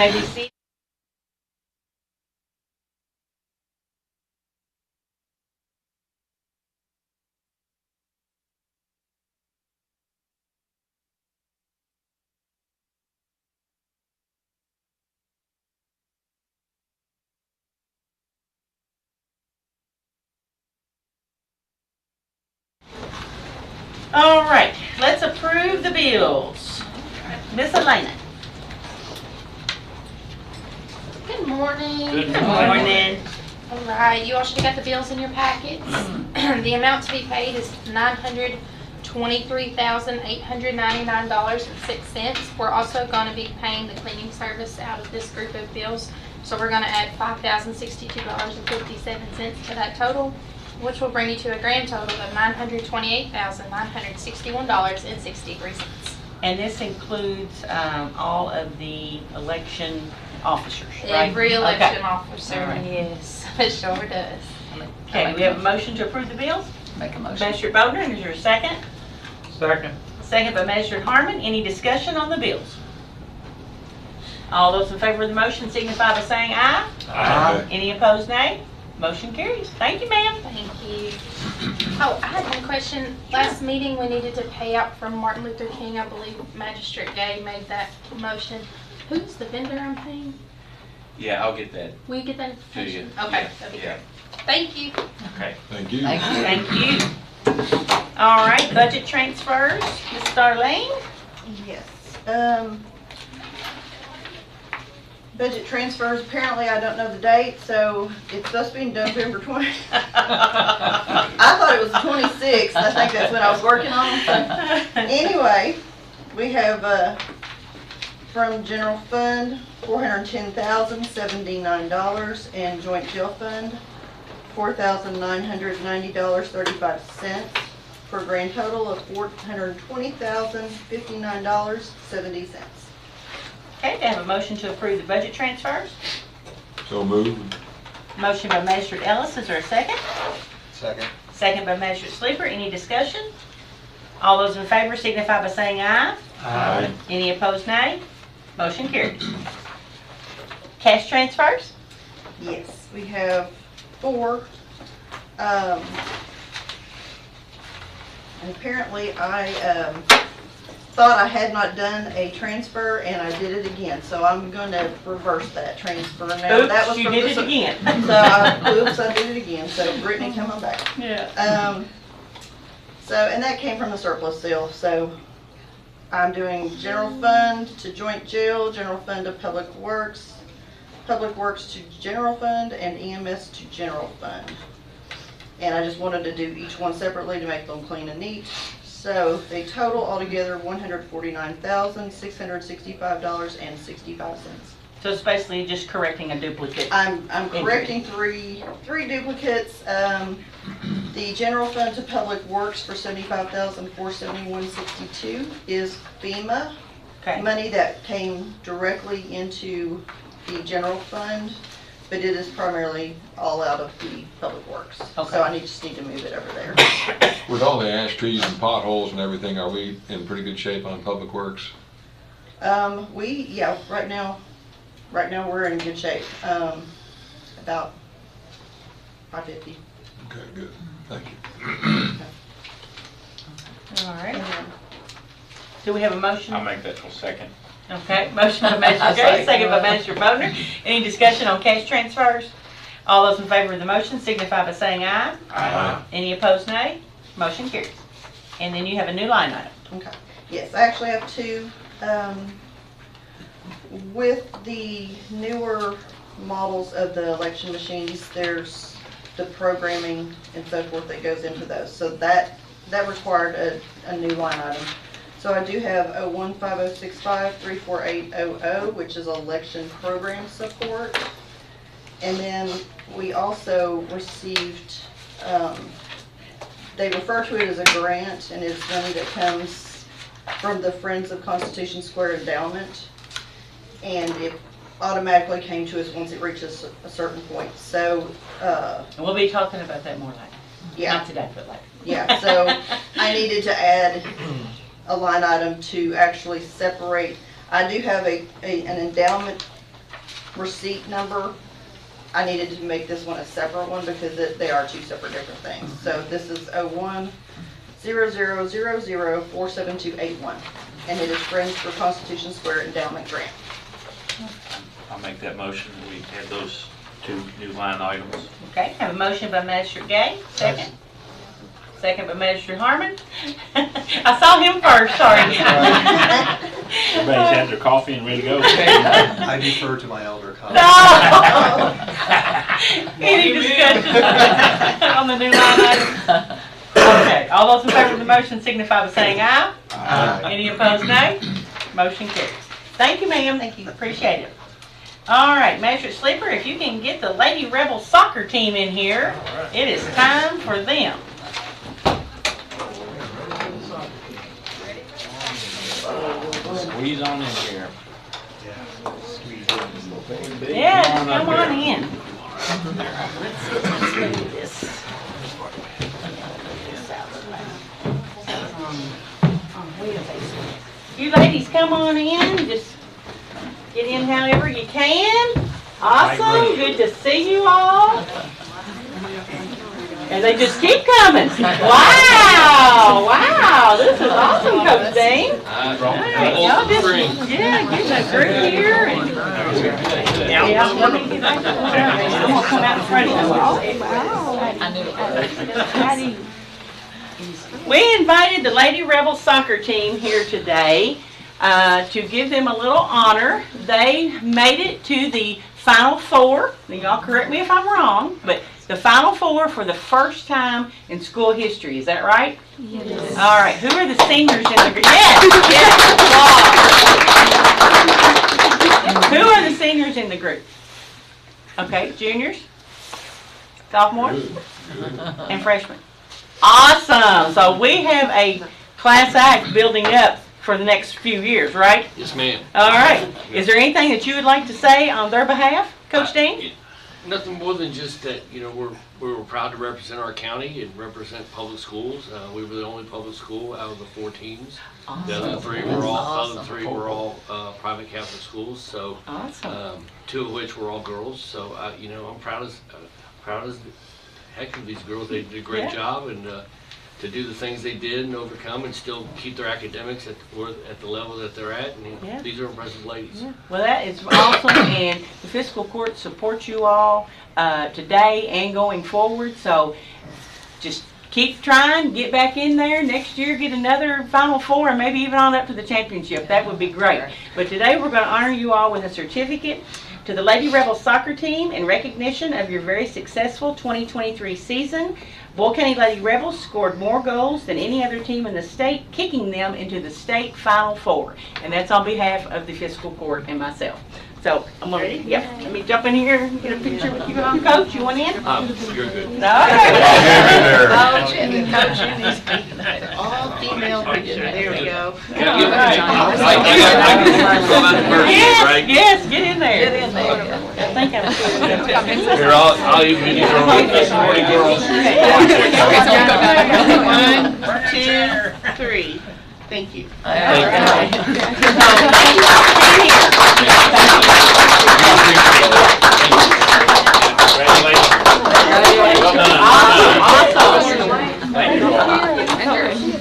may be seated. All right, let's approve the bills. Miss Elena. Good morning. Good morning. All right, you all should have got the bills in your packets. The amount to be paid is $923,899.06. We're also going to be paying the cleaning service out of this group of bills. So we're going to add $5,062.57 to that total, which will bring you to a grand total of $928,961.63. And this includes all of the election officers, right? Every election Okay. officer, Right. yes, it sure does. Okay, we have a motion to approve the bills. Make a motion. Magistrate Bodner, is there a second? Second. Second by Magistrate Harmon. Any discussion on the bills? All those in favor of the motion signify by saying aye. Aye. Any opposed, nay? Motion carries. Thank you, ma'am. Thank you. Oh, I had one question. Last meeting, we needed to pay out from Martin Luther King. I believe Magistrate Gay made that motion. Who's the vendor I'm paying? Yeah, I'll get that Will you get that to you. information? Okay, that'd be great. Thank you. Okay. Thank you. Thank you. Thank you. All right, budget transfers. Ms. Darlene? Yes. Budget transfers, apparently I don't know the date, so it's supposed to be November 20. I thought it was the 26th. I think that's when I was working on it. So anyway, we have from general fund $410,079 and joint jail fund $4,990.35 for a grand total of $420,059.70. Okay, to have a motion to approve the budget transfers. So moved. Motion by Magistrate Ellis. Is there a second? Second. Second by Magistrate Sleeper. Any discussion? All those in favor signify by saying aye. Aye. Any opposed, nay? Motion carries. Cash transfers? Yes, we have 4. And apparently I thought I had not done a transfer and I did it again. So I'm going to reverse that transfer now. Oops, that was you from did the it again. So oops, I did it again. So Brittany, come on back. Yeah. And that came from the surplus sale. So I'm doing general fund to joint jail, general fund to public works to general fund, and EMS to general fund. And I just wanted to do each one separately to make them clean and neat. So they total altogether $149,665.65. So it's basically just correcting a duplicate. I'm correcting three duplicates. The general fund to public works for $75,471.62 is FEMA Okay. money that came directly into the general fund, but it is primarily all out of the public works. Okay. So I just need to move it over there. With all the ash trees and potholes and everything, are we in pretty good shape on public works? Yeah, right now we're in good shape. About 550. Okay, good. Thank you. All right. Do we have a motion? I'll make that till second. Okay, motion by Magistrate Gray, second by Magistrate Bodner. Any discussion on cash transfers? All those in favor of the motion signify by saying aye. Aye. Any opposed, nay? Motion carries. And then you have a new line item. Okay. Yes, I actually have 2. With the newer models of the election machines, there's the programming and so forth that goes into those. So that required a new line item. So I do have 01506534800, which is election program support. And then we also received, they refer to it as a grant, and it's money that comes from the Friends of Constitution Square Endowment. And it automatically came to us once it reaches a certain point. So, And we'll be talking about that more later. yeah. Not today, but later. Yeah, so I needed to add a line item to actually separate. I do have an endowment receipt number, I needed to make this one a separate one because they are two separate different things. So this is 010000478281, and it is Friends for Constitution Square Endowment Grant. I'll make that motion. We have those two new line items. Okay, have a motion by Magistrate Gay, second. Second by Magistrate Harmon. I saw him first, sorry. Everybody's had their coffee and ready to go. I defer to my elder colleagues. No! Any discussion on the new line item? Okay, all those in favor of the motion signify by saying aye. Aye. Any opposed, nay? Motion carries. Thank you, ma'am. Thank you. Appreciate it. All right, Magistrate Sleeper, if you can get the Lady Rebel soccer team in here, it is time for them. Squeeze on in here. Yeah, just come on in. Let's move this. You ladies come on in, just get in however you can. Awesome, good to see you all. And they just keep coming. Wow, wow, this is awesome, Coach Dean. Y'all just, yeah, get a group here. And, yeah, let me get back to the I'm gonna come out in front of you. We invited the Lady Rebel soccer team here today to give them a little honor. They made it to the Final Four. Now, y'all correct me if I'm wrong, but the Final Four for the first time in school history. Is that right? Yes. All right. Who are the seniors in the group? Yes. Yes. Who are the seniors in the group? Okay. Juniors? Sophomores? And freshmen? Awesome. So we have a class act building up for the next few years, right? Yes, ma'am. All right. Is there anything that you would like to say on their behalf, Coach Dean? Nothing more than just that, you know, we were proud to represent our county and represent public schools. We were the only public school out of the 4 teams. Awesome. The other three were all private Catholic schools. So, Awesome. 2 of which were all girls. So, you know, I'm proud as heck of these girls. They did a great job, and to do the things they did and overcome and still keep their academics at the level that they're at. And these are impressive ladies. Yeah. Well, that is awesome, and the fiscal court supports you all today and going forward. So just keep trying, get back in there. Next year, get another Final Four, and maybe even on up to the championship. That would be great. But today, we're going to honor you all with a certificate to the Lady Rebel soccer team in recognition of your very successful 2023 season. Boyle County Lady Rebels scored more goals than any other team in the state, kicking them into the state Final Four. And that's on behalf of the fiscal court and myself. So I'm gonna, let me jump in here and get a picture with you, Coach. You want in? You're good. No. All female picture. There we go. Yes, get in there. Get in there. I think I'm Here, I'll even give you girls. 1, 2, 3. Thank you.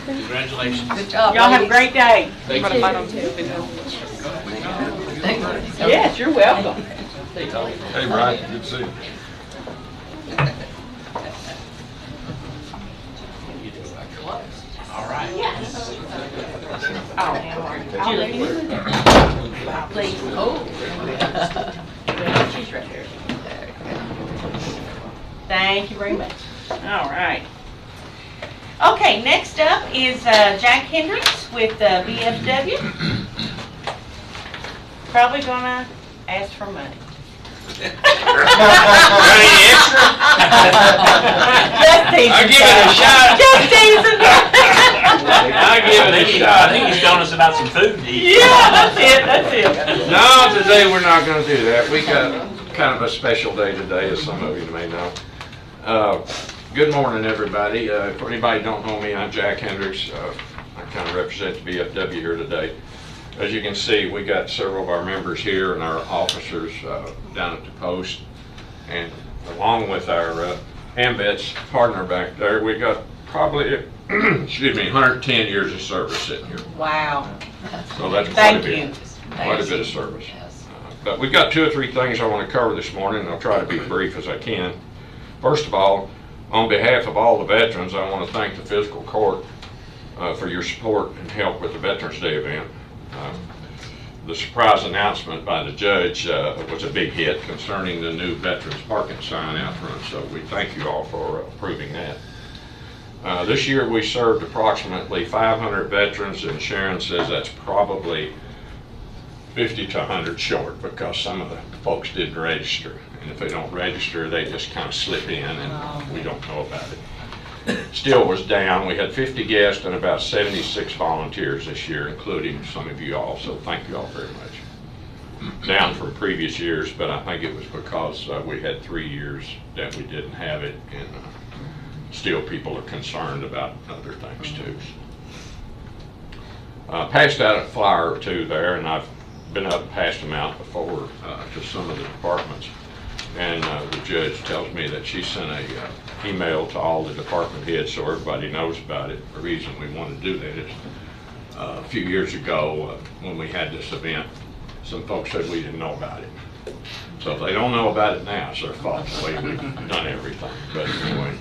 Congratulations. Good job. Y'all have a great day. Thank you. Yes, you're welcome. Hey, Brian, good to see you. All right. Julie, please. Oh. She's right there. Thank you very much. All right. Okay, next up is Jack Hendricks with VFW. Probably gonna ask for money. I'll give it a shot. Just teasing. I'll give it a shot. I think he's telling us about some food to eat. Yeah, that's it. No, today we're not going to do that. We got kind of a special day today, as some of you may know. Good morning, everybody. For anybody who don't know me, I'm Jack Hendricks. I kind of represent the VFW here today. As you can see, we got several of our members here and our officers down at the post. And along with our AMVETS partner back there, we got probably, excuse me, 110 years of service sitting here. Wow. So that's Thank you. quite a bit of service. But we've got 2 or 3 things I want to cover this morning, and I'll try to be brief as I can. First of all, on behalf of all the veterans, I want to thank the Fiscal Court for your support and help with the Veterans Day event. The surprise announcement by the judge was a big hit concerning the new veterans parking sign out front, so we thank you all for approving that. This year we served approximately 500 veterans, and Sharon says that's probably 50 to 100 short because some of the folks didn't register. And if they don't register, they just kind of slip in and we don't know about it. Still was down. We had 50 guests and about 76 volunteers this year, including some of you all, so thank you all very much. Down from previous years, but I think it was because we had 3 years that we didn't have it, and still people are concerned about other things too. Passed out a flyer or 2 there, and I've been up and passed them out before to some of the departments. And the judge tells me that she sent a email to all the department heads so everybody knows about it. The reason we want to do that is a few years ago when we had this event, some folks said we didn't know about it. So if they don't know about it now, it's their fault, the way we've done everything. But anyway,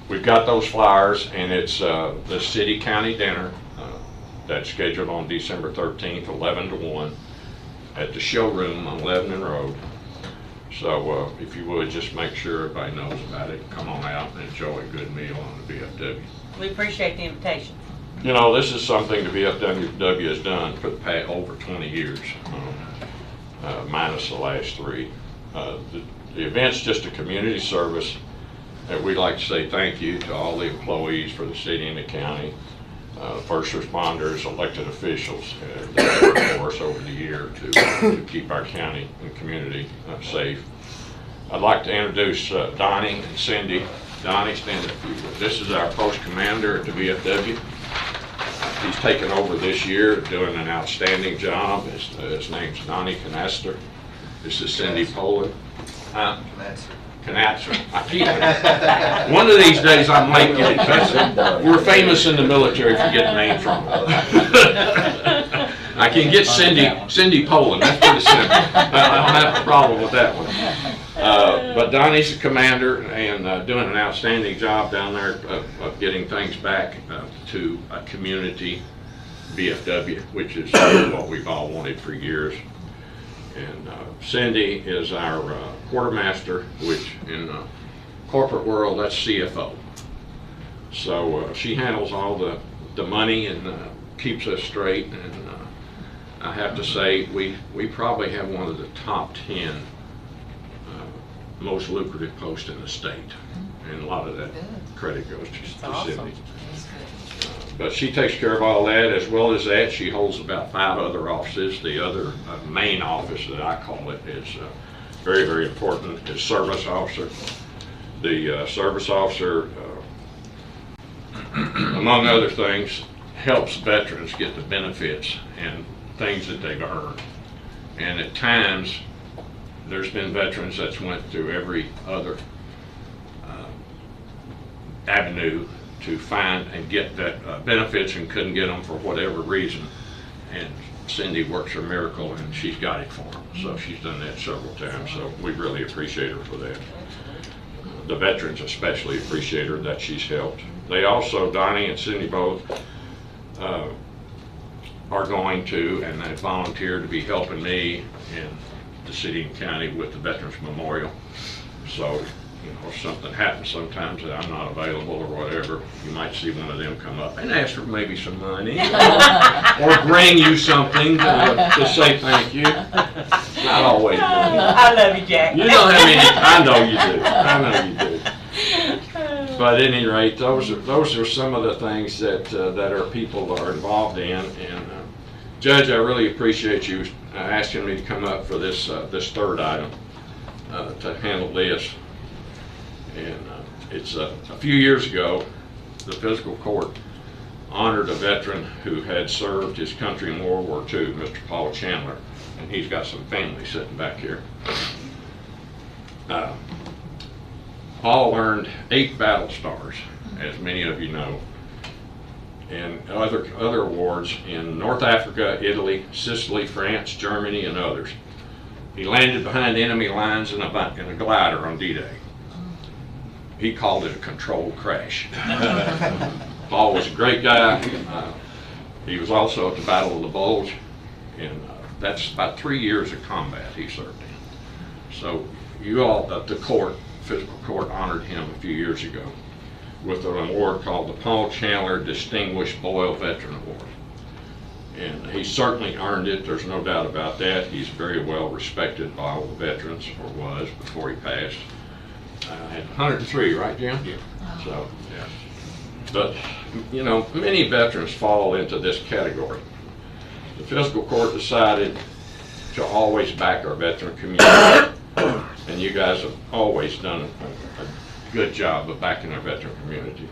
we've got those flyers, and it's the city-county dinner that's scheduled on December 13th, 11 to 1 at the showroom on Lebanon Road. So if you would, just make sure everybody knows about it. Come on out and enjoy a good meal on the VFW. We appreciate the invitation. You know, this is something the VFW has done for the past over 20 years, minus the last 3. The event's just a community service, and we'd like to say thank you to all the employees for the city and the county, first responders, elected officials that work for us over the year to keep our county and community safe. I'd like to introduce Donnie and Cindy. Donnie, stand up. This is our post commander at the VFW. He's taken over this year, doing an outstanding job. His name's Donnie Canaster. This is Cindy Poland. Canatzer. I keep one of these days I might get it. We're famous in the military for getting names wrong. I can get Cindy Poland. That's pretty simple. I don't have a problem with that one. But Donnie's the commander and doing an outstanding job down there of getting things back to a community VFW, which is what we've all wanted for years. And Cindy is our quartermaster, which in the corporate world, that's CFO. So she handles all the money and keeps us straight. And I have to say, we probably have one of the top 10 most lucrative posts in the state. And a lot of that credit goes to Cindy. But she takes care of all that. As well as that, she holds about 5 other offices. The other main office that I call it is very, very important, is service officer. The service officer, among other things, helps veterans get the benefits and things that they've earned. And at times, there's been veterans that's went through every other avenue to find and get that benefits and couldn't get them for whatever reason. And Cindy works her miracle and she's got it for them. So she's done that several times. So we really appreciate her for that. The veterans especially appreciate her that she's helped. They also, Donnie and Cindy both, are going to, and they volunteered to be helping me in the city and county with the Veterans Memorial. So, you know, if something happens sometimes that I'm not available or whatever, you might see one of them come up and ask for maybe some money or bring you something to say thank you. Not always. I love you, Jack. You know how many, I know you do. I know you do. But at any rate, those are some of the things that our people are involved in. And Judge, I really appreciate you asking me to come up for this third item to handle this. And it's a few years ago, the fiscal court honored a veteran who had served his country in World War II, Mr. Paul Chandler, and he's got some family sitting back here. Paul earned 8 battle stars, as many of you know, and other awards in North Africa, Italy, Sicily, France, Germany, and others. He landed behind enemy lines in a glider on D-Day. He called it a controlled crash. Paul was a great guy. He was also at the Battle of the Bulge, and that's about 3 years of combat he served in. So you all, the court, fiscal court, honored him a few years ago with an award called the Paul Chandler Distinguished Boyle Veteran Award. And he certainly earned it, there's no doubt about that. He's very well respected by all the veterans, or was before he passed. At 103, right, Jim? Yeah. So, yeah. But, you know, many veterans fall into this category. The fiscal court decided to always back our veteran community, and you guys have always done a good job of backing our veteran community.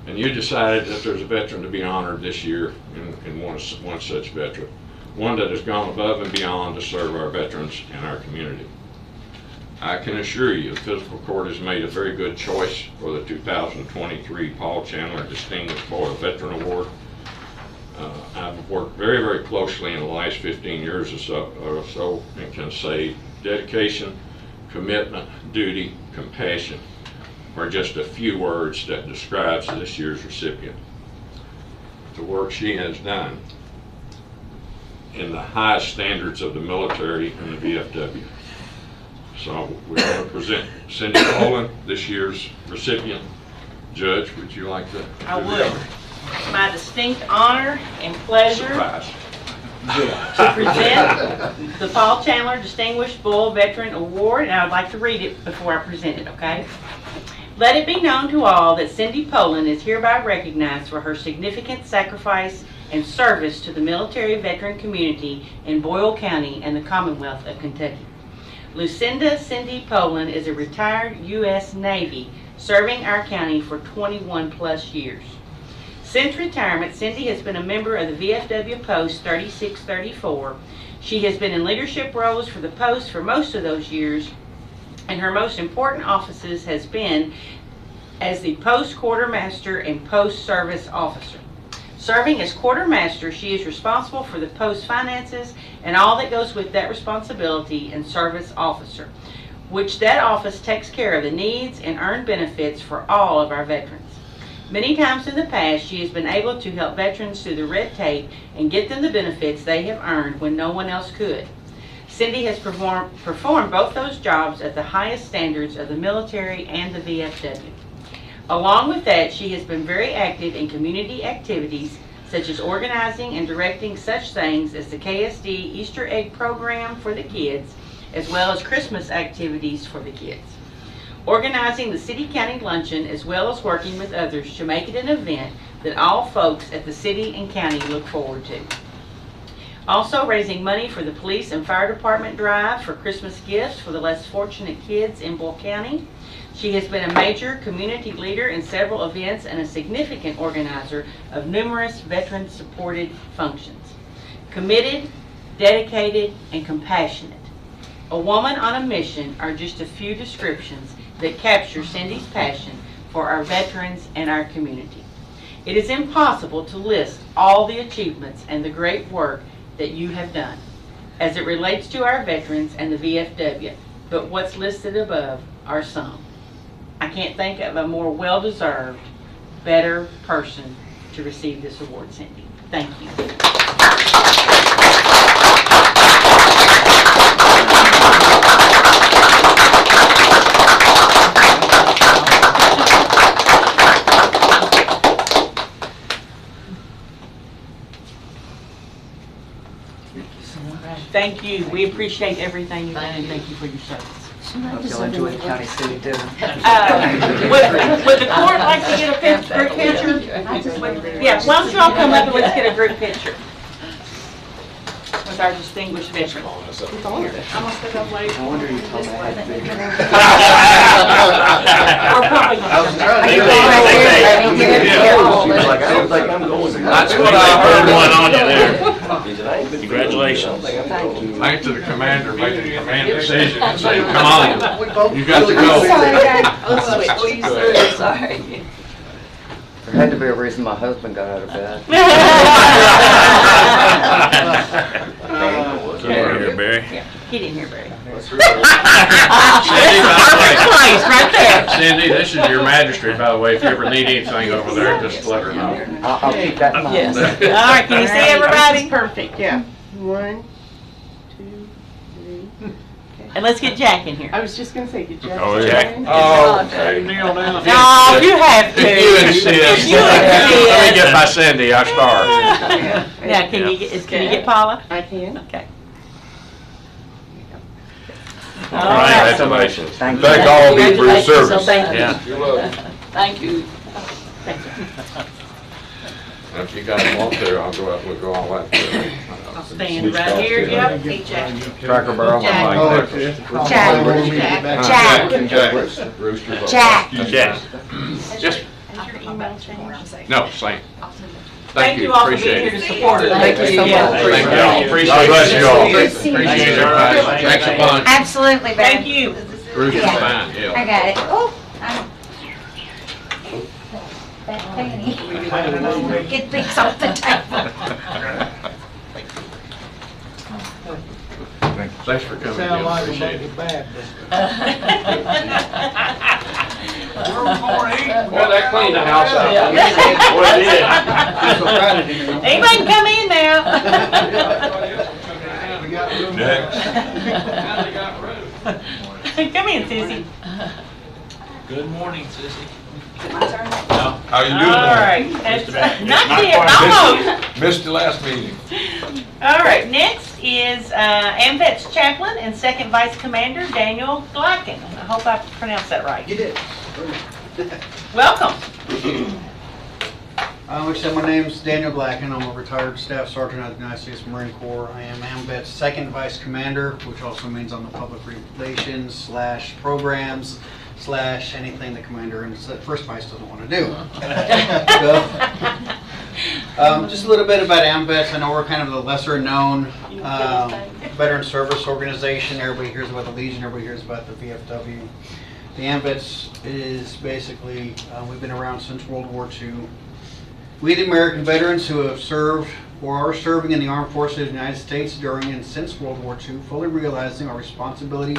And you decided that there's a veteran to be honored this year, in one such veteran, one that has gone above and beyond to serve our veterans and our community. I can assure you the fiscal court has made a very good choice for the 2023 Paul Chandler Distinguished Boyle Veteran Award. I've worked very, very closely in the last 15 years or so and can say dedication, commitment, duty, compassion are just a few words that describes this year's recipient. The work she has done in the highest standards of the military and the VFW. So we're going to present Cindy Poland, this year's recipient. Judge, would you like to? I would. It's my distinct honor and pleasure Surprise. to present the Paul Chandler Distinguished Boyle Veteran Award, and I would like to read it before I present it, okay? Let it be known to all that Cindy Poland is hereby recognized for her significant sacrifice and service to the military veteran community in Boyle County and the Commonwealth of Kentucky. Lucinda Cindy Poland is a retired U.S. Navy serving our county for 21 plus years. Since retirement, Cindy has been a member of the VFW Post 3634. She has been in leadership roles for the post for most of those years, and her most important offices has been as the Post Quartermaster and Post Service Officer. Serving as quartermaster, she is responsible for the post finances and all that goes with that responsibility, and service officer, which that office takes care of the needs and earned benefits for all of our veterans. Many times in the past, she has been able to help veterans through the red tape and get them the benefits they have earned when no one else could. Cindy has performed both those jobs at the highest standards of the military and the VFW. Along with that, she has been very active in community activities such as organizing and directing such things as the KSD Easter egg program for the kids, as well as Christmas activities for the kids. Organizing the city-county luncheon, as well as working with others to make it an event that all folks at the city and county look forward to. Also raising money for the police and fire department drive for Christmas gifts for the less fortunate kids in Boyle County. She has been a major community leader in several events and a significant organizer of numerous veteran-supported functions. Committed, dedicated, and compassionate. A woman on a mission are just a few descriptions that capture Cindy's passion for our veterans and our community. It is impossible to list all the achievements and the great work that you have done as it relates to our veterans and the VFW, but what's listed above are some. I can't think of a more well-deserved, better person to receive this award, Cindy. Thank you. Thank you. We appreciate everything you've done, and thank you for your service. Hope y'all enjoy the county city dinner. Would the court like to get a group picture? Yeah, why don't you all come up and let's get a group picture. with our distinguished veteran. I must have been late. I wonder you told me I had to be here. We're probably I was gonna- trying to like, I don't think I'm going. That's what I heard one on you there. Congratulations. Thanks to the commander making the command decision and saying, come on, We both you got to really go. good. Let's Sorry. There had to be a reason my husband got out of bed. Come on here, Barry. Yeah, get in here, Barry. Cindy, by the way. Place, right there. Cindy, this is your magistrate, by the way. If you ever need anything over there, just let her know. I'll keep that in mind. Yes. All right, can you see everybody? Perfect, yeah. 1, 2, 3. And let's get Jack in here. I was just gonna say, did Jack? Oh, yeah. Oh, okay. Kneel down. No, you have to. You insist. You Let me insist. get by Cindy, I start. Now, can you get Paula? I can. Okay. All right, congratulations. Thank you. Thank all of you for your service. Yeah. You're welcome. Thank you. And if you guys want to, I'll go out and we'll go all that. I'll stand right here, yep. Cracker Barrel, Jack. my breakfast. Rooster. Jack. Jack. Just, No, same. Thank you all for being appreciate here it. to support us. Thank you so Yeah. much. Thank y'all, appreciate God bless it. you all. Appreciate everybody. Thanks a bunch. Absolutely, babe. Thank you. Rooster's Yeah. fine, I yeah. got it. Oh, that penny. Get things off the table. Thanks for coming in, appreciate it. Well, that cleaned the house out. Well, it did. Anybody can come in now. Next. Come in, Sissy. Good morning, Sissy. How you doing? All right. Not yet, almost. Missed the last meeting. All right, next is AMVETS Chaplain and Second Vice Commander Daniel Glackin. I hope I pronounced that right. You did. Welcome. Like I said, my name's Daniel Glackin. I'm a retired Staff Sergeant of the United States Marine Corps. I am AMVET's Second Vice Commander, which also means I'm the Public Relations / Programs / anything the Commander and the First Vice doesn't want to do. Just a little bit about AMVETS. I know we're kind of the lesser known veteran service organization. Everybody hears about the Legion, everybody hears about the VFW. The AMVETS is basically, we've been around since World War II. We, the American veterans who have served or are serving in the Armed Forces of the United States during and since World War II, fully realizing our responsibility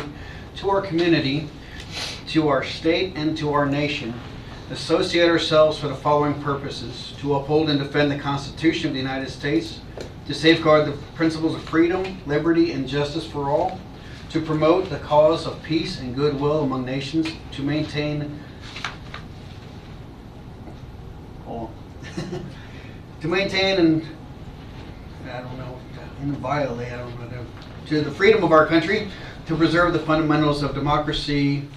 to our community, to our state, and to our nation, associate ourselves for the following purposes: to uphold and defend the Constitution of the United States, to safeguard the principles of freedom, liberty, and justice for all, to promote the cause of peace and goodwill among nations, to maintain and inviolate, to the freedom of our country, to preserve the fundamentals of democracy,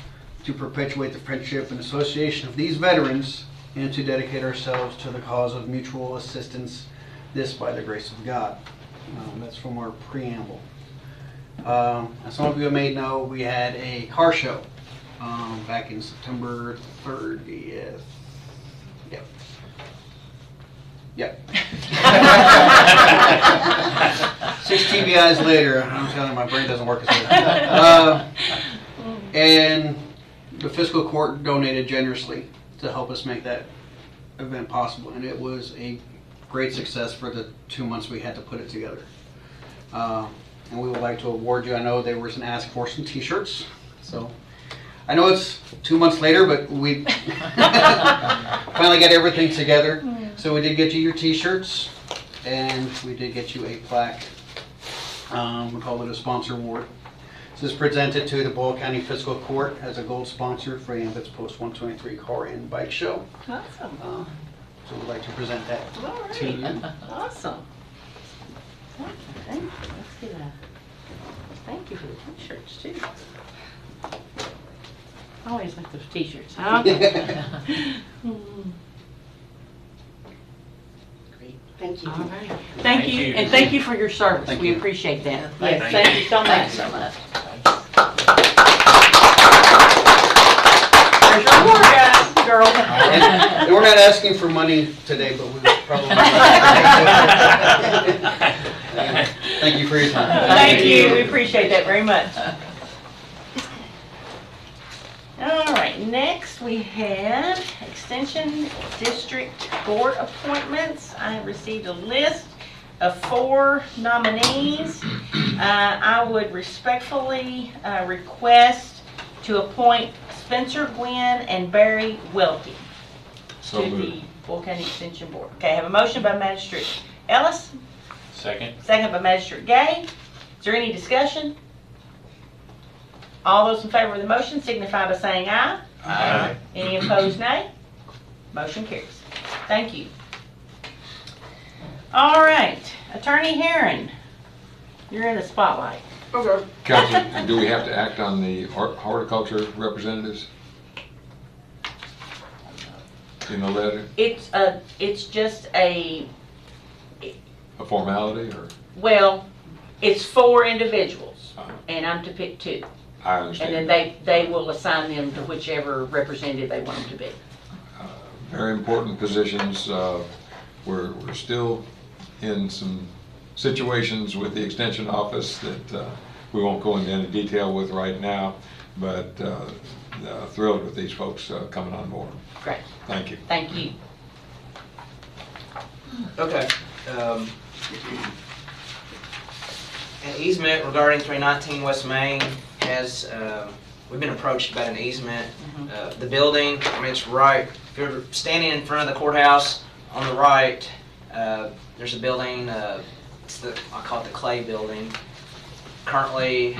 to perpetuate the friendship and association of these veterans, and to dedicate ourselves to the cause of mutual assistance, this by the grace of God. That's from our preamble. As some of you may know, we had a car show back in September 30th. Yep. Yep. 6 TBIs later, I'm telling you, my brain doesn't work as well. And the fiscal court donated generously to help us make that event possible, and it was a great success for the 2 months we had to put it together. And we would like to award you, I know there was an ask for some t-shirts, so I know it's 2 months later, but we finally got everything together. So we did get you your t-shirts, and we did get you a plaque. We call it a sponsor award. This is presented to the Boyle County Fiscal Court as a gold sponsor for AMVETS Post 123 Car and Bike Show. Awesome. So we'd like to present that to you. Awesome. Thank you. Let's get a thank you for the t-shirts too. I always like those t-shirts. Okay. Great. Thank you. All right. Thank you, and thank you for your service. Thank We you. appreciate that. Yes, Yes, thank you so much. so much. There's your award, guys, girl. And we're not asking for money today, but we probably. Thank you for your time. Thank you, we appreciate that very much. All right, next we have Extension District Board appointments. I have received a list of 4 nominees. I would respectfully request to appoint Spencer Gwynn and Barry Welke So to the moved. Boyle County Extension Board. Okay, I have a motion by Magistrate Ellis, Second. second by Magistrate Gay. Is there any discussion? All those in favor of the motion signify by saying aye. Aye. Any opposed, nay? Motion carries. Thank you. All right, Attorney Herron, you're in the spotlight. Okay. Council, do we have to act on the horticulture representatives? In the letter, It's just a, formality, or? well, it's 4 individuals, Uh, and I'm to pick 2. I And understand. then they will assign them to whichever representative they want them to be. Very important positions. We're still in some situations with the Extension Office that we won't go into any detail with right now, but thrilled with these folks coming on board. Great, Thank you. thank you. Okay. An easement regarding 319 West Main has, we've been approached about an easement. The building, I mean, it's right, if you're standing in front of the courthouse on the right, there's a building, it's the, I call it the Clay Building. Currently,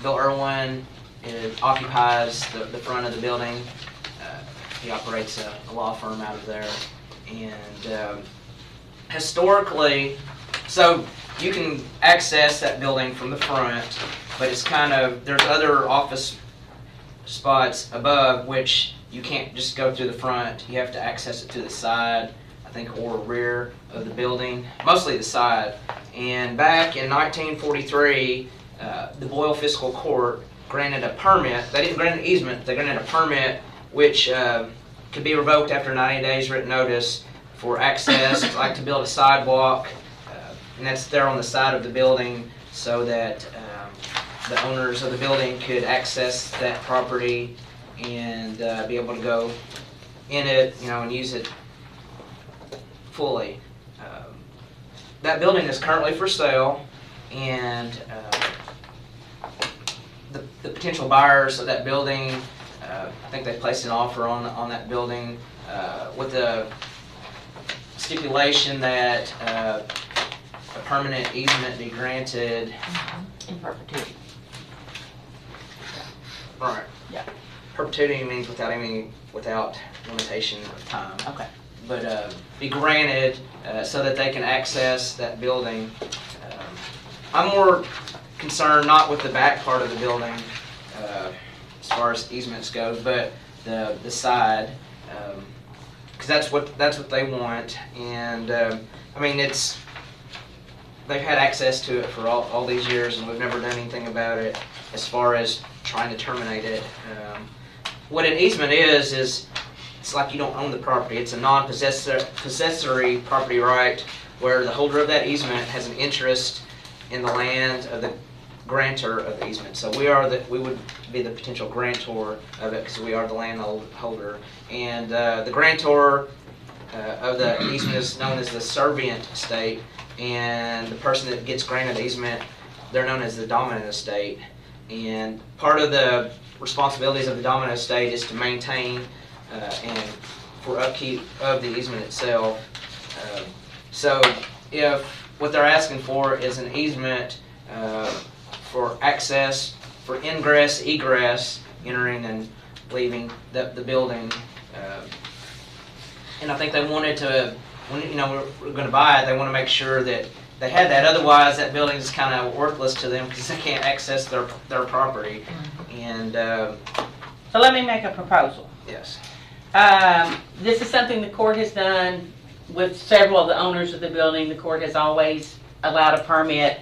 Bill Irwin occupies the front of the building. He operates a law firm out of there. And historically, so you can access that building from the front, but it's kind of, there's other office spots above which you can't just go through the front. You have to access it to the side, I think, or rear of the building, mostly the side. And back in 1943, the Boyle Fiscal Court granted a permit. They didn't grant an easement, they granted a permit which could be revoked after 90 days written notice for access, like to build a sidewalk, and that's there on the side of the building so that the owners of the building could access that property and be able to go in it, you know, and use it fully. That building is currently for sale, and the potential buyers of that building, I think they placed an offer on that building with the stipulation that a permanent easement be granted. In perpetuity. Right. Yeah. Perpetuity means without limitation of time. Okay. But be granted so that they can access that building. I'm more concerned not with the back part of the building as far as easements go, but the side, because that's what they want. And I mean, they've had access to it for all these years, and we've never done anything about it as far as trying to terminate it. What an easement is it's like you don't own the property. It's a non-possessory property right where the holder of that easement has an interest in the land of the grantor of the easement. So we would be the potential grantor of it because we are the landholder. And the grantor of the easement is known as the servient estate, and the person that gets granted the easement, they're known as the dominant estate. And part of the responsibilities of the dominant estate is to maintain and for upkeep of the easement itself. So if what they're asking for is an easement for access, for ingress, egress, entering and leaving the building, and I think they wanted to, when we're going to buy it, they want to make sure that they had that. Otherwise, that building is kind of worthless to them because they can't access their property. And So let me make a proposal. yes. This is something the court has done with several of the owners of the building, the court has always allowed a permit,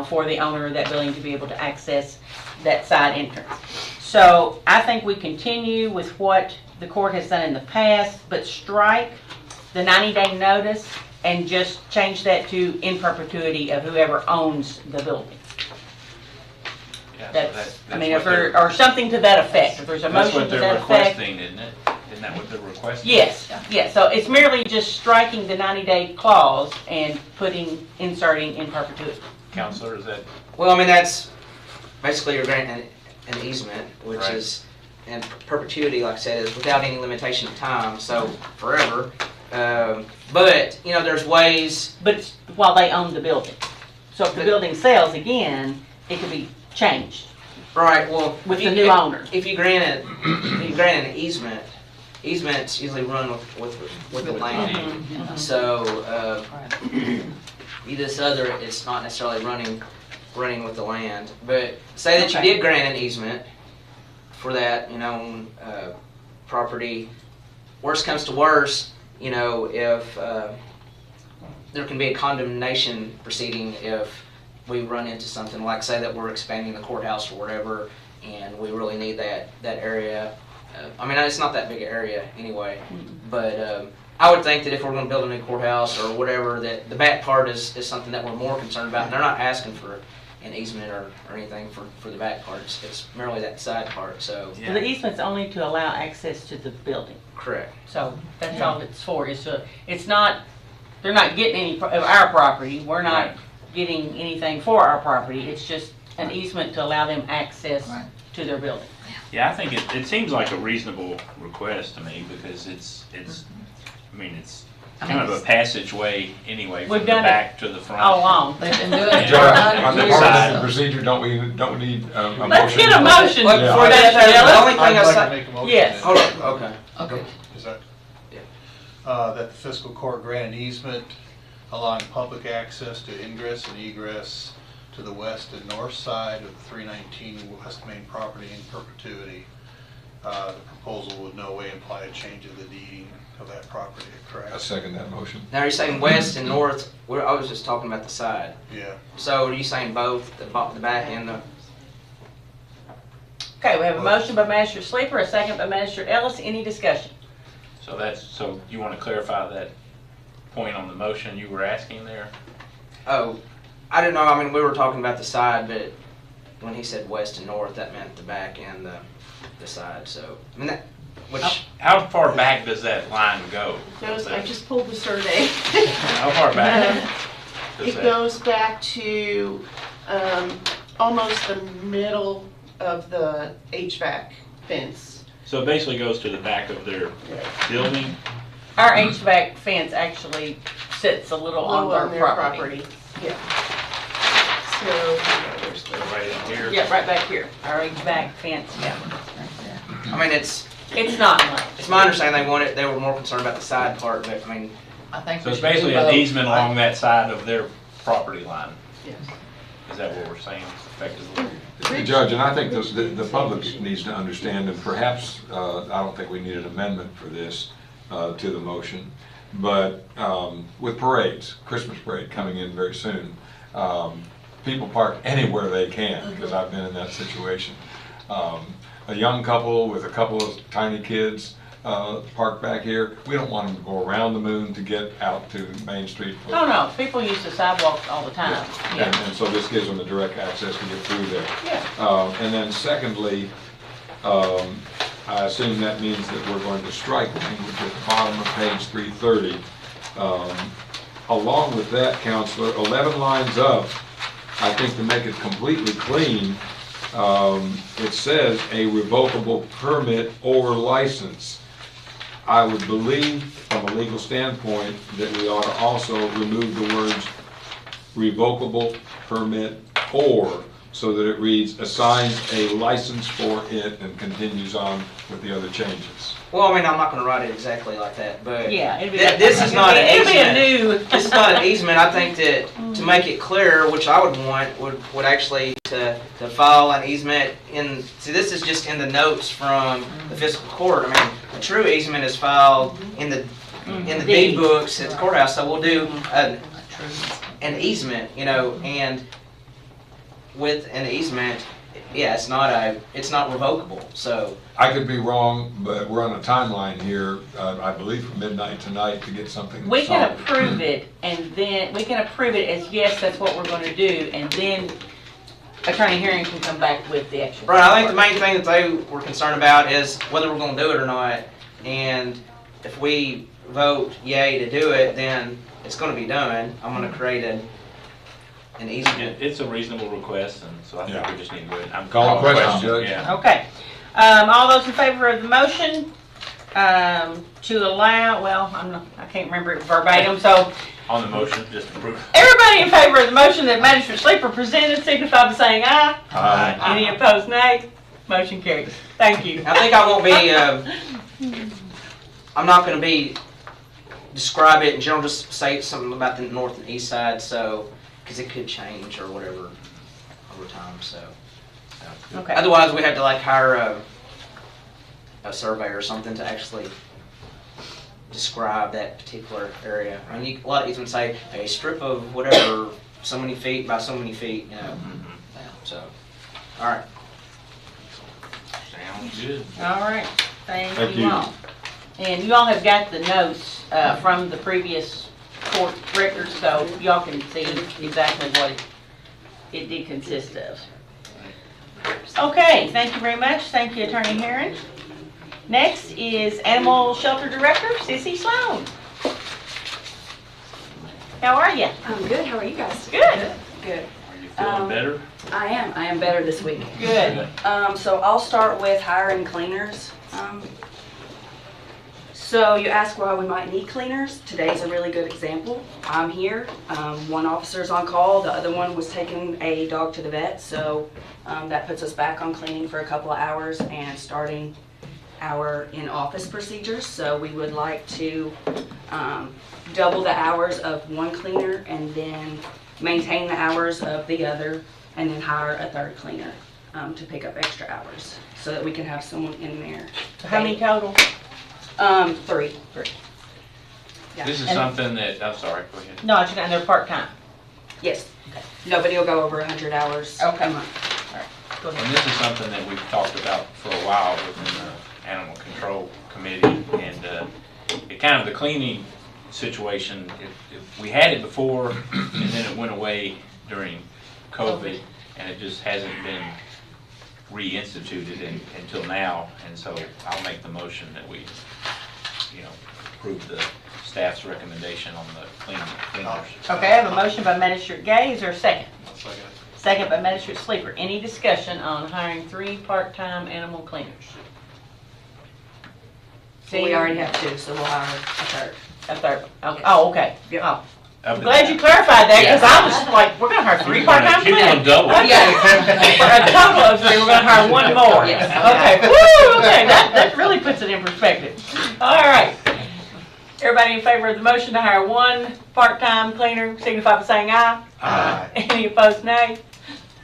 for the owner of that building to be able to access that side entrance. So I think we continue with what the court has done in the past, but strike the 90-day notice and just change that to in perpetuity of whoever owns the building. Yeah, so That's, I mean, what they're- or something to that effect. If there's a That's motion what to they're that effect. requesting, isn't it? Isn't that what they're requesting? Yes, yes. So it's merely just striking the 90-day clause and inserting in perpetuity. Counselor, is that? Well, I mean, that's basically you're granting an easement, which Right. is, and perpetuity, like I said, is without any limitation of time, so forever. But, there's ways, But it's while they own the building. So if the building sells again, it could be changed right, well. with if the you- new owner. If you grant an easement, easements usually run with the land. Mhm. So, it's not necessarily running with the land. But say that you Okay. did grant an easement for that, property. Worst comes to worst, if there can be a condemnation proceeding if we run into something like, say that we're expanding the courthouse or whatever, and we really need that area. I mean, it's not that big an area anyway, but I would think that if we're going to build a new courthouse or whatever, that the back part is something that we're more concerned about. And they're not asking for an easement or anything for the back part. It's merely that side part. So So the easement's only to allow access to the building. correct. So that's all it's for. It's not, they're not getting any of our property. We're not getting anything for our property. It's just an easement to allow them access to their building. Yeah, I think it seems like a reasonable request to me because it's kind of a passageway anyway from We've the done it back to the front. all along. They've been doing it Yeah. for On the 100 part of years. the procedure, don't we need a motion? Let's get a motion But Yeah. before that, the only thing I'd I like to said, make a motion. Yes. hold on, okay. Okay. Is that? Yeah. That the fiscal court grant an easement allowing public access to ingress and egress to the west and north side of the 319 West Main property in perpetuity. The proposal would no way imply a change of the deeding of that property, I correct? second that motion. Now you're saying west and north. I was just talking about the side. Yeah. So are you saying both, the back and the? Okay, we have a motion by Magistrate Sleeper, a second by Magistrate Ellis. Any discussion? So you want to clarify that point on the motion you were asking there? Oh, I don't know. I mean, we were talking about the side, but when he said west and north, that meant the back and the side. So I mean How far back does that line go? I just pulled the survey. How far back? does It that- goes back to almost the middle of the HVAC fence. So it basically goes to the back of their building? Our HVAC fence actually sits a little on Low their property. Yeah. So, there's the. Right in here? Yeah, right back here. Our HVAC fence, yeah. I mean, it's not much. It's my understanding they were more concerned about the side part, but I mean. I think So we it's should do basically an both. easement along that side of their property line? Yes. Is that what we're saying effectively? Judge, and I think the public needs to understand, and perhaps, I don't think we need an amendment for this to the motion, but with parades, Christmas parade coming in very soon, people park anywhere they can, because I've been in that situation. A young couple with a couple of tiny kids park back here. We don't want them to go around the moon to get out to Main Street. Oh, no, people use the sidewalks all the time. And so this gives them a direct access to get through there. Yeah. And then secondly, I assume that means that we're going to strike language at the bottom of page 330. Along with that, Counselor, 11 lines up, I think to make it completely clean, it says a revocable permit or license. I would believe, from a legal standpoint, that we ought to also remove the words revocable permit or, so that it reads assigns a license for it and continues on with the other changes. Well, I mean, I'm not going to write it exactly like that, but Yeah, it'd be this is not an it'd be a easement. new. This is not an easement. I think that to make it clear, which I would want, would actually to file an easement in. See, this is just in the notes from the fiscal court. I mean, a true easement is filed in the in the deed books at the courthouse, so we'll do an easement, you know, and with an easement, yeah, it's not revocable, so. I could be wrong, but we're on a timeline here, I believe from midnight tonight to get something. We can solid. approve it, and then, we can approve it as, yes, that's what we're gonna do, and then Attorney Herring can come back with the actual. Right, I think the main thing that they were concerned about is whether we're gonna do it or not, and if we vote yay to do it, then it's gonna be done. I'm gonna create an easement. It's a reasonable request, and so I think Yeah. we just need to do it. I'm Call the calling question, Judge. Yeah. Okay, all those in favor of the motion, to allow, well, I can't remember it verbatim, so On the motion, just approve. everybody in favor of the motion that Magistrate Sleeper presented signify by saying aye. Aye. Any opposed, nay. Motion carries. Thank you. I think I won't be, I'm not gonna describe it in general, just say something about the north and east side, so, because it could change or whatever over time, so. Okay. Otherwise, we have to like hire a surveyor or something to actually describe that particular area. I mean, a lot of easements say a strip of whatever, so many feet by so many feet, you know. Yeah, so, all right. Sounds good. All right, thank Thank you you. all. And you all have got the notes from the previous court records, so y'all can see exactly what it did consist of. Okay, thank you very much. Thank you, Attorney Herring. Next is Animal Shelter Director, Sissy Slone. How are you? I'm good. How are you guys? Good. Good. Are you feeling better? I am better this week. Good. So I'll start with hiring cleaners. So you ask why we might need cleaners. Today's a really good example. I'm here. One officer's on call. The other one was taking a dog to the vet. So that puts us back on cleaning for a couple of hours and starting our in-office procedures. So we would like to double the hours of one cleaner and then maintain the hours of the other and then hire a third cleaner to pick up extra hours so that we can have someone in there. How many total? 3. Yeah. This is And- something that, I'm sorry, go ahead. No, it's they're part-time. Yes. Nobody will go over 100 hours Okay. a month. Go ahead. And this is something that we've talked about for a while within the Animal Control Committee, and it kind of the cleaning situation, if we had it before, and then it went away during COVID, and it just hasn't been reinstituted until now, and so I'll make the motion that we, approve the staff's recommendation on the cleaners. Okay, I have a motion by Magistrate Gay. Is there a second? Second by Magistrate Sleeper. Any discussion on hiring 3 part-time animal cleaners? We already have 2, so we'll hire a third. A third. Okay. Oh, okay. Yep. Oh. I'm glad you clarified that, because I was like, we're gonna hire 3 part-time You're cleaners. gonna double. Okay. For a total of 3, we're gonna hire 1 more. Yes. Okay, woo, okay, that really puts it in perspective. All right. Everybody in favor of the motion to hire 1 part-time cleaner, signify by saying aye. Aye. Any opposed, nay?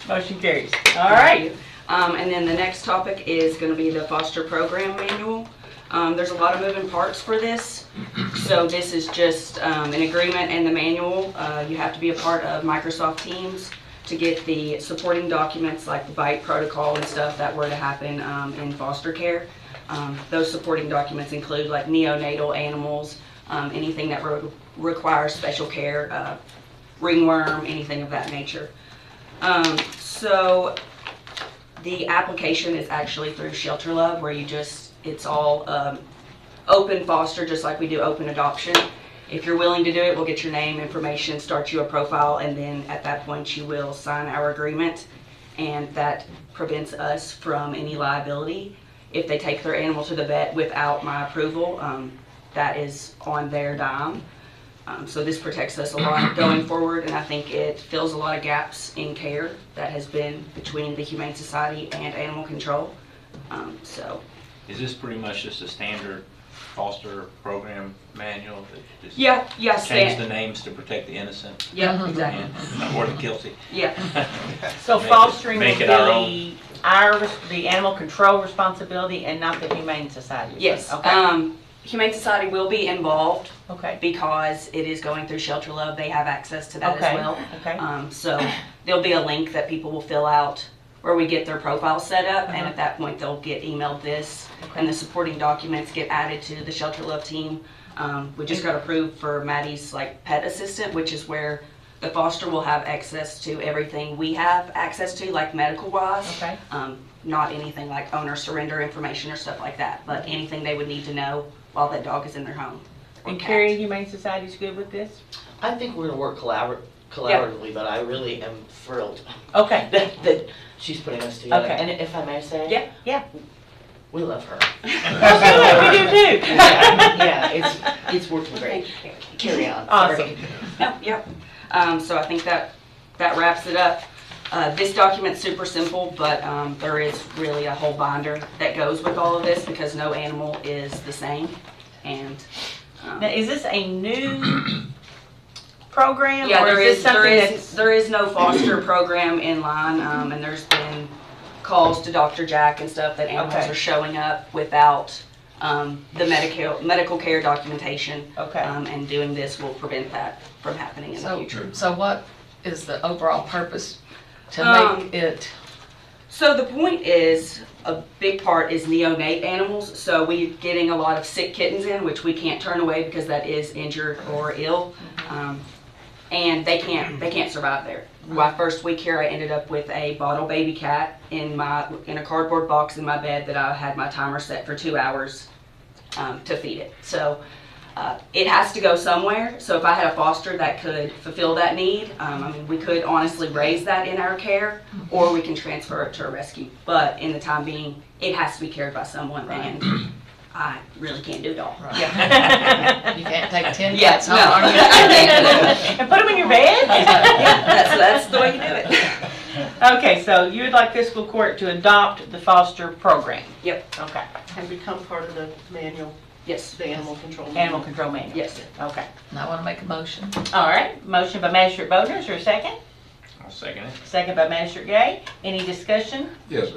Motion carries. All right. And then the next topic is going to be the foster program manual. There's a lot of moving parts for this. So this is just an agreement and the manual. You have to be a part of Microsoft Teams to get the supporting documents like the bite protocol and stuff that were to happen in foster care. Those supporting documents include like neonatal animals, anything that requires special care, ringworm, anything of that nature. So the application is actually through Shelter Love, where it's all open foster, just like we do open adoption. If you're willing to do it, we'll get your name, information, start you a profile, and then at that point you will sign our agreement, and that prevents us from any liability. If they take their animal to the vet without my approval, that is on their dime. So this protects us a lot going forward, and I think it fills a lot of gaps in care that has been between the Humane Society and Animal Control. Is this pretty much just a standard foster program manual that you just Yeah, change the names to protect the innocent? Yeah, exactly. Or the guilty? Yeah. So fostering will Make it our own. be the animal control responsibility and not the Humane Society? Yes. Okay. Humane Society will be involved. Okay. Because it is going through Shelter Love, they have access to that Okay, as well. okay. So there'll be a link that people will fill out where we get their profile set up, and at that point they'll get emailed this, and the supporting documents get added to the Shelter Love team. We just got approved for Maddie's like pet assistant, which is where the foster will have access to everything we have access to, like medical wise. Okay. Not anything like owner surrender information or stuff like that, but anything they would need to know while that dog is in their home. And Carrie, Humane Society's good with this? I think we're gonna work collaboratively, but I really am thrilled. Okay. that she's putting us together. Okay. And if I may say. Yeah. We love her. We do too. Yeah, it's working great. Carry on. Awesome. Yep. So I think that wraps it up. This document's super simple, but there is really a whole binder that goes with all of this because no animal is the same. And now, is this a new program? yeah, or there is is this something that's there is no foster program in line, and there's been calls to Dr. Jack and stuff that animals are showing up without the medical care documentation. Okay. And doing this will prevent that from happening in the future. So what is the overall purpose to make it? So the point is, a big part is neonate animals. So we're getting a lot of sick kittens in, which we can't turn away because that is injured or ill, and they can't survive there. My first week here, I ended up with a bottle baby cat in a cardboard box in my bed that I had my timer set for 2 hours to feed it. So it has to go somewhere. So if I had a foster that could fulfill that need, I mean, we could honestly raise that in our care, or we can transfer it to a rescue. But in the time being, it has to be cared by someone, and I really can't do it all. Right. Yeah. You can't take 10 cats home. No, and put them in your bed? That's the way you do it. Okay, so you would like fiscal court to adopt the foster program? Yep. Okay. And become part of the manual. Yes. The animal control manual. Animal control manual? Yes. Okay. And I want to make a motion. All right, motion by Magistrate Bodner, is there a second? I'll second it. Second by Magistrate Gay. Any discussion? Yes,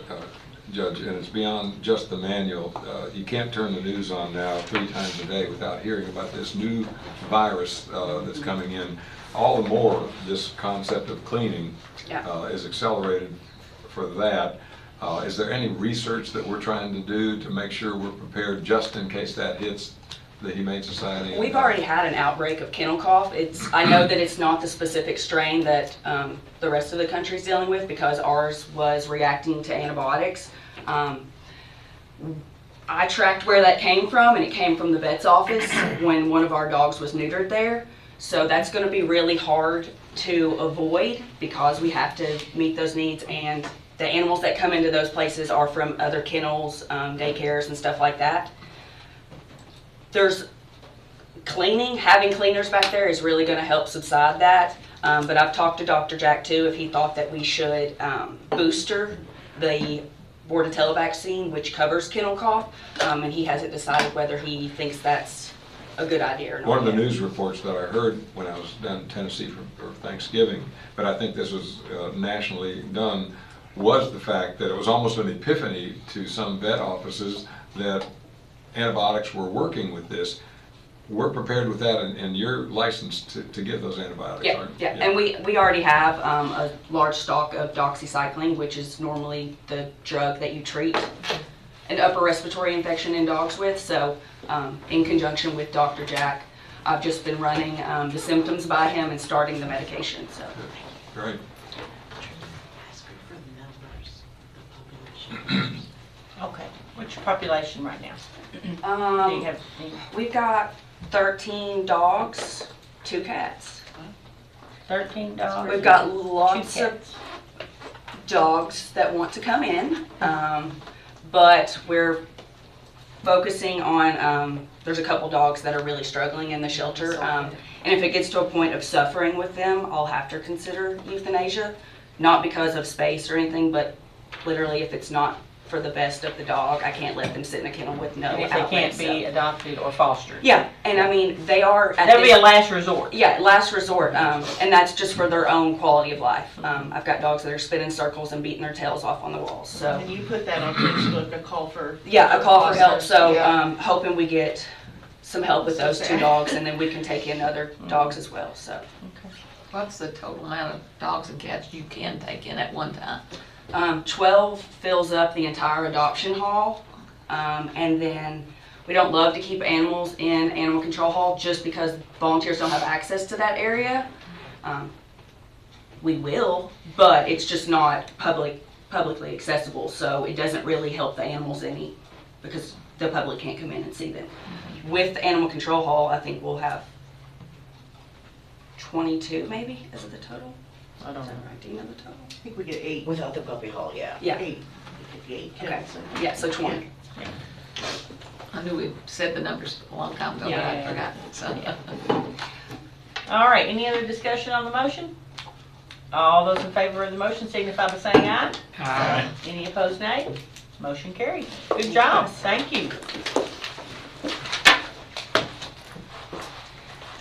Judge, and it's beyond just the manual. You can't turn the news on now 3 times a day without hearing about this new virus that's coming in. All the more, this concept of cleaning is accelerated for that. Is there any research that we're trying to do to make sure we're prepared just in case that hits the Humane Society? We've already had an outbreak of kennel cough. I know that it's not the specific strain that the rest of the country's dealing with because ours was reacting to antibiotics. I tracked where that came from, and it came from the vet's office when one of our dogs was neutered there. So that's going to be really hard to avoid because we have to meet those needs, and the animals that come into those places are from other kennels, daycares, and stuff like that. There's cleaning, having cleaners back there is really going to help subside that. But I've talked to Dr. Jack too if he thought that we should booster the Bordetella vaccine, which covers kennel cough, and he hasn't decided whether he thinks that's a good idea or not. One of the news reports that I heard when I was down in Tennessee for Thanksgiving, but I think this was nationally done, was the fact that it was almost an epiphany to some vet offices that antibiotics were working with this. We're prepared with that, and you're licensed to give those antibiotics, yeah, aren't you? yeah, and we already have a large stock of doxycycline, which is normally the drug that you treat an upper respiratory infection in dogs with. So in conjunction with Dr. Jack, I've just been running the symptoms by him and starting the medication. So great. Okay, what's your population right now? Do you have we've got 13 dogs, 2 cats. 13 dogs? We've got lots of dogs that want to come in, but we're focusing on, there's a couple dogs that are really struggling in the shelter, and if it gets to a point of suffering with them, I'll have to consider euthanasia, not because of space or anything, but literally if it's not for the best of the dog, I can't let them sit in a kennel with no And if outlet, they can't be adopted or fostered? Yeah, and I mean, they are... That'll be a last resort. Yeah, last resort, and that's just for their own quality of life. I've got dogs that are spinning circles and beating their tails off on the walls, so... And you put that on Facebook, a call for... Yeah, a call for help, so Yeah. hoping we get some help with those 2 dogs, and then we can take in other dogs as well, so. What's the total amount of dogs and cats you can take in at one time? 12 fills up the entire adoption hall, and then we don't love to keep animals in animal control hall just because volunteers don't have access to that area. We will, but it's just not publicly accessible, so it doesn't really help the animals any because the public can't come in and see them. With the animal control hall, I think we'll have 22 maybe. Is it the total? I don't know. Right? Do you know the total? I think we get 8. Without the puppy hall, yeah. Yeah. 8. 8. Okay. Yeah, so 20. I knew we said the numbers a long time ago, but Yeah, I yeah, forgot. So. All right, any other discussion on the motion? All those in favor of the motion signify by saying aye. Aye. Any opposed, nay? Motion carried. Good job, thank you.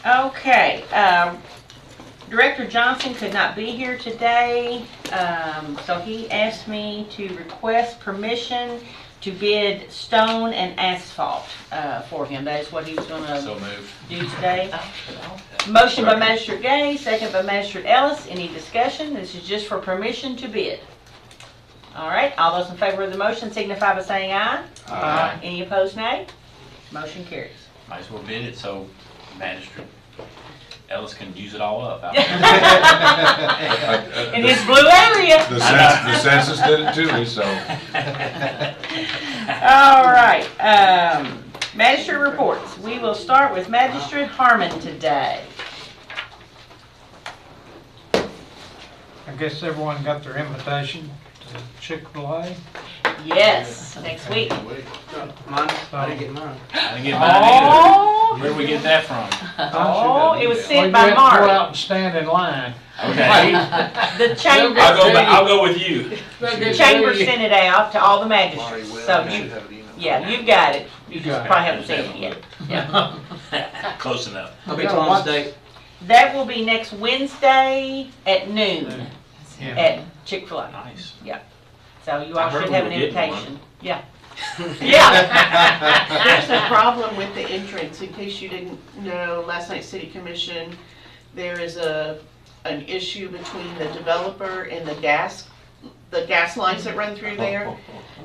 Okay, Director Johnson could not be here today, so he asked me to request permission to bid stone and asphalt for him. That is what he was gonna So moved. do today. Motion by Magistrate Gay, second by Magistrate Ellis. Any discussion? This is just for permission to bid. All right, all those in favor of the motion signify by saying aye. Aye. Any opposed, nay? Motion carries. Might as well bid it so Magistrate Ellis can use it all up. out In his blue area. The census did it to me, so. All right, Magistrate reports. We will start with Magistrate Harmon today. I guess everyone got their invitation to Chick-fil-A. Yes, next week. Mine? I didn't get mine. I didn't get mine either. Where did we get that from? Oh, it was Well, sent you by have to go Mark. out and stand in line. Okay. The chamber, I'll go with you. the chamber sent it out to all the magistrates. So you, yeah, you've got it. You just probably haven't seen it yet. Yeah. Close enough. I'll be told this date. That will be next Wednesday at noon Yeah. at Chick-fil-A. Nice. Yeah. So you I all heard should we have were an getting invitation. Yeah. Yeah. There's a problem with the entrance, in case you didn't know, last night's city commission, there is an issue between the developer and the gas lines that run through there.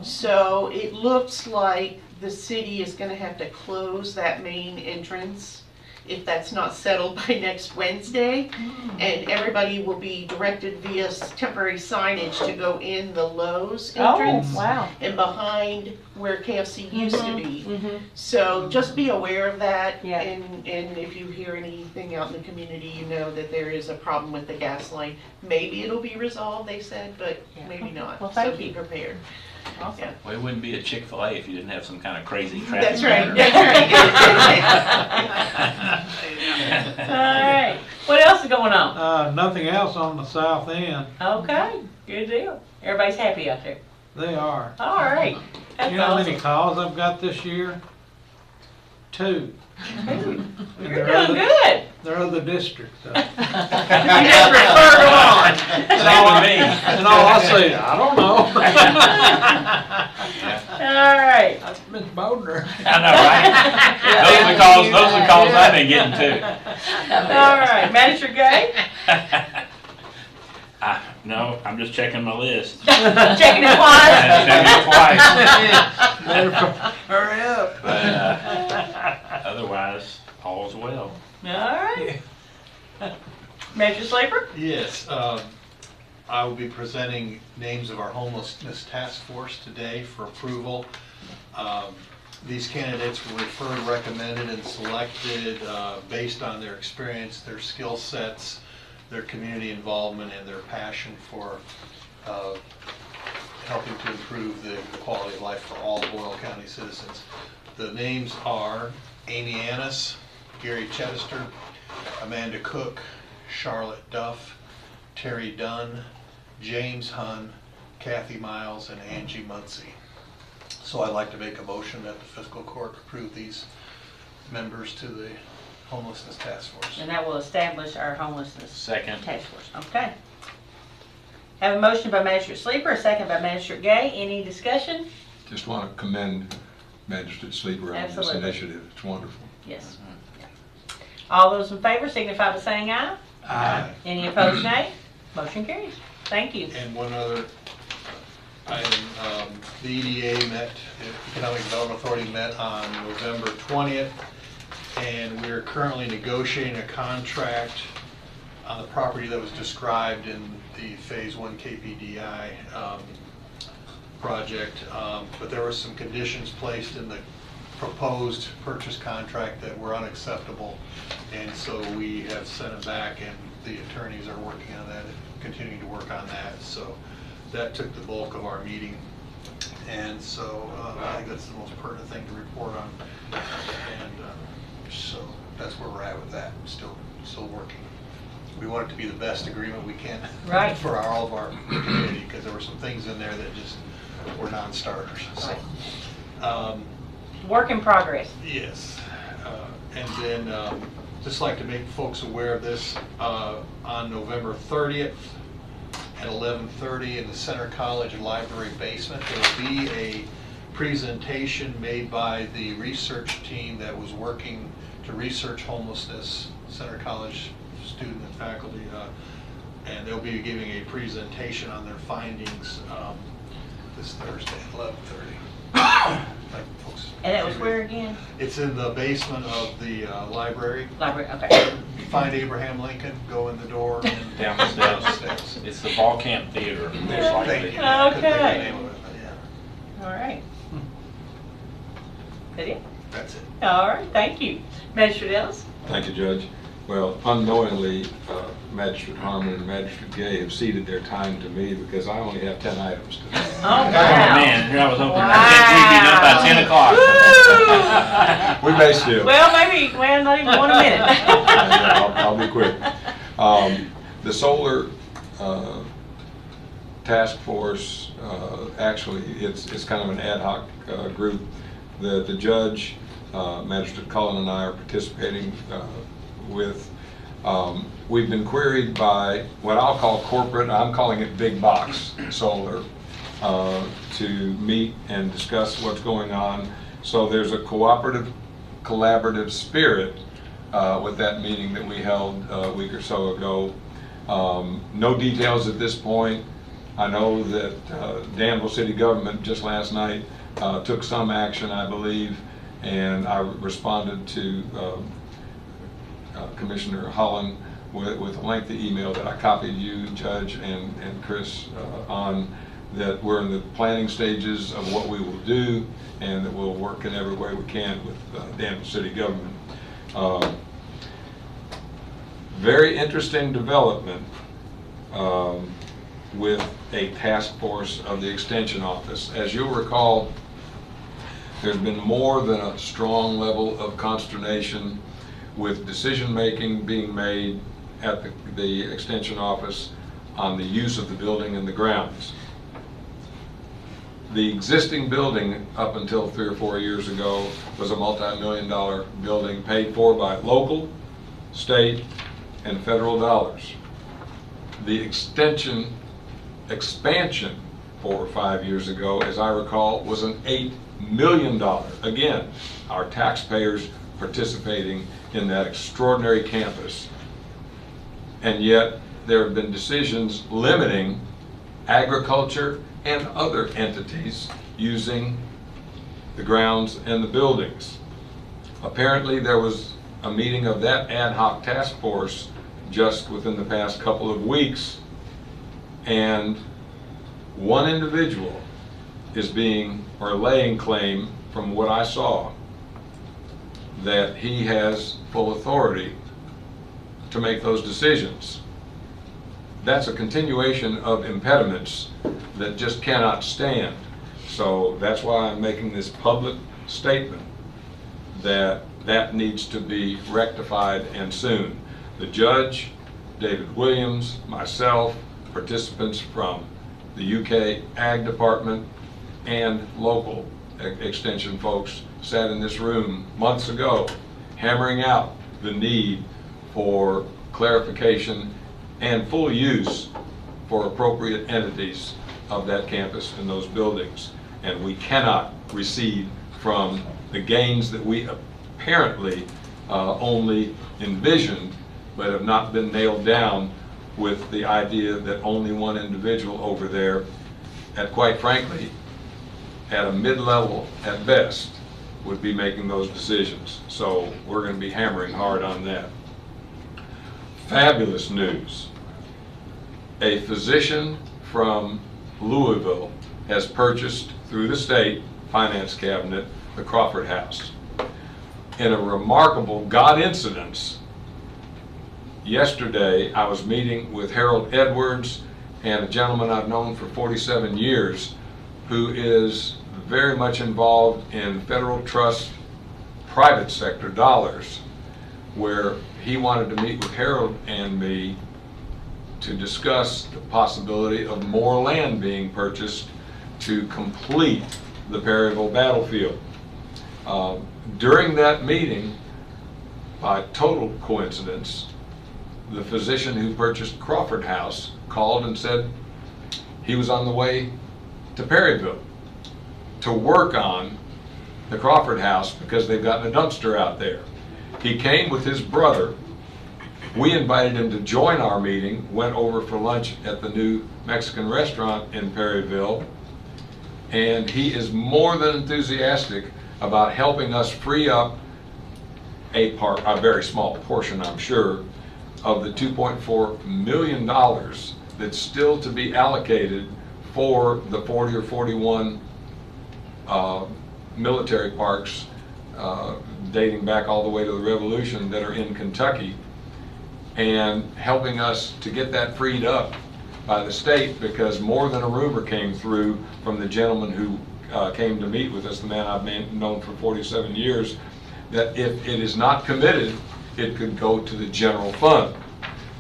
So it looks like the city is gonna have to close that main entrance if that's not settled by next Wednesday. And everybody will be directed via temporary signage to go in the Lowe's entrance. Oh, wow. And behind where KFC used to be. Mm-hmm. So just be aware of that, Yeah. and if you hear anything out in the community, you know that there is a problem with the gas line. Maybe it'll be resolved, they said, but Yeah. maybe not. Well, thank So be you. prepared. Awesome. Yeah. Well, it wouldn't be a Chick-fil-A if you didn't have some kind of crazy traffic. That's right. All right. What else is going on? Nothing else on the south end. Okay, good deal. Everybody's happy out there. They are. All right. That's You know how many awesome. calls I've got this year? 2. You're doing good. They're other districts. You just referred them on. Same with me. And all I say, I don't know. All right. That's Miss Bodner. I know, right? Those are calls I've been getting too. All right, Magistrate Gay? No, I'm just checking my list. Checking it twice? Checking it twice. Hurry up. But otherwise, all's well. All right. Major Sleeper? Yes, I will be presenting names of our homelessness task force today for approval. These candidates were referred, recommended, and selected based on their experience, their skill sets, their community involvement, and their passion for helping to improve the quality of life for all Boyle County citizens. The names are Amy Annis, Gary Chester, Amanda Cook, Charlotte Duff, Terry Dunn, James Hunn, Kathy Miles, and Angie Muncie. So I'd like to make a motion that the fiscal court approve these members to the homelessness task force. And that will establish our homelessness Second. task force. Okay. Have a motion by Magistrate Sleeper, a second by Magistrate Gay. Any discussion? Just want to commend Magistrate Sleeper on this Absolutely. initiative. It's wonderful. Yes. All those in favor signify by saying aye. Aye. Any opposed, nay? Motion carries. Thank you. And one other item, the EDA met, Economic Development Authority met on November 20th, and we're currently negotiating a contract on the property that was described in the Phase 1 KPDI project, but there were some conditions placed in the proposed purchase contract that were unacceptable, and so we have sent it back, and the attorneys are working on that, continuing to work on that. So that took the bulk of our meeting, and so I think that's the most pertinent thing to report on, and so that's where we're at with that. Still working. We want it to be the best agreement we can, right, for all of our community, because there were some things in there that just were non-starters. So, work in progress. yes, and then just like to make folks aware of this, on November 30th at 11:30 in the Center College Library basement, there will be a presentation made by the research team that was working to research homelessness, Center College student and faculty, and they'll be giving a presentation on their findings this Thursday at 11:30. Like folks, And that was where again? it's in the basement of the library. Library, okay. You find Abraham Lincoln, go in the door, and Down the steps. It's the Ball Camp Theater. Thank you. I couldn't think of the Okay. name of it, but yeah, All right. That it? that's it. All right, thank you. Magistrate Ellis? Thank you, Judge. Well, unknowingly, Magistrate Harmon and Magistrate Gay have ceded their time to me because I only have 10 items today. Oh, wow. Oh, man, here I was hoping we'd be done by 10 o'clock. We may still. Well, maybe, well, not even 1 minute. I'll be quick. The solar task force, actually, it's kind of an ad hoc group that the judge, Magistrate Cullen, and I are participating with. We've been queried by what I'll call corporate, I'm calling it big box solar, to meet and discuss what's going on. So there's a collaborative spirit with that meeting that we held a week or so ago. No details at this point. I know that Danville City Government just last night took some action, I believe, and I responded to Commissioner Holland with a lengthy email that I copied you, Judge, and Chris on, that we're in the planning stages of what we will do, and that we'll work in every way we can with Danville City Government. Very interesting development with a task force of the Extension Office. As you'll recall, there's been more than a strong level of consternation with decision-making being made at the Extension Office on the use of the building and the grounds. The existing building up until 3 or 4 years ago was a multi-million-dollar building paid for by local, state, and federal dollars. The expansion 4 or 5 years ago, as I recall, was an $8 million. Again, our taxpayers participating in that extraordinary campus. And yet there have been decisions limiting agriculture and other entities using the grounds and the buildings. Apparently there was a meeting of that ad hoc task force just within the past couple of weeks, and one individual is laying claim, from what I saw, that he has full authority to make those decisions. That's a continuation of impediments that just cannot stand. So that's why I'm making this public statement that that needs to be rectified, and soon. The judge, David Williams, myself, participants from the UK Ag Department, and local extension folks sat in this room months ago hammering out the need for clarification and full use for appropriate entities of that campus and those buildings. And we cannot recede from the gains that we apparently only envisioned, but have not been nailed down with the idea that only one individual over there, at quite frankly, at a mid-level at best, would be making those decisions. So we're going to be hammering hard on that. Fabulous news. A physician from Louisville has purchased through the state finance cabinet the Crawford House. In a remarkable God incidence, yesterday I was meeting with Harold Edwards and a gentleman I've known for 47 years who is very much involved in federal trust private sector dollars, where he wanted to meet with Harold and me to discuss the possibility of more land being purchased to complete the Perryville battlefield. During that meeting, by total coincidence, the physician who purchased Crawford House called and said he was on the way to Perryville to work on the Crawford House because they've gotten a dumpster out there. He came with his brother. We invited him to join our meeting, went over for lunch at the new Mexican restaurant in Perryville, and he is more than enthusiastic about helping us free up a very small portion, I'm sure, of the $2.4 million that's still to be allocated for the 40 or 41 military parks dating back all the way to the Revolution that are in Kentucky, and helping us to get that freed up by the state, because more than a rumor came through from the gentleman who came to meet with us, the man I've known for 47 years, that if it is not committed, it could go to the general fund.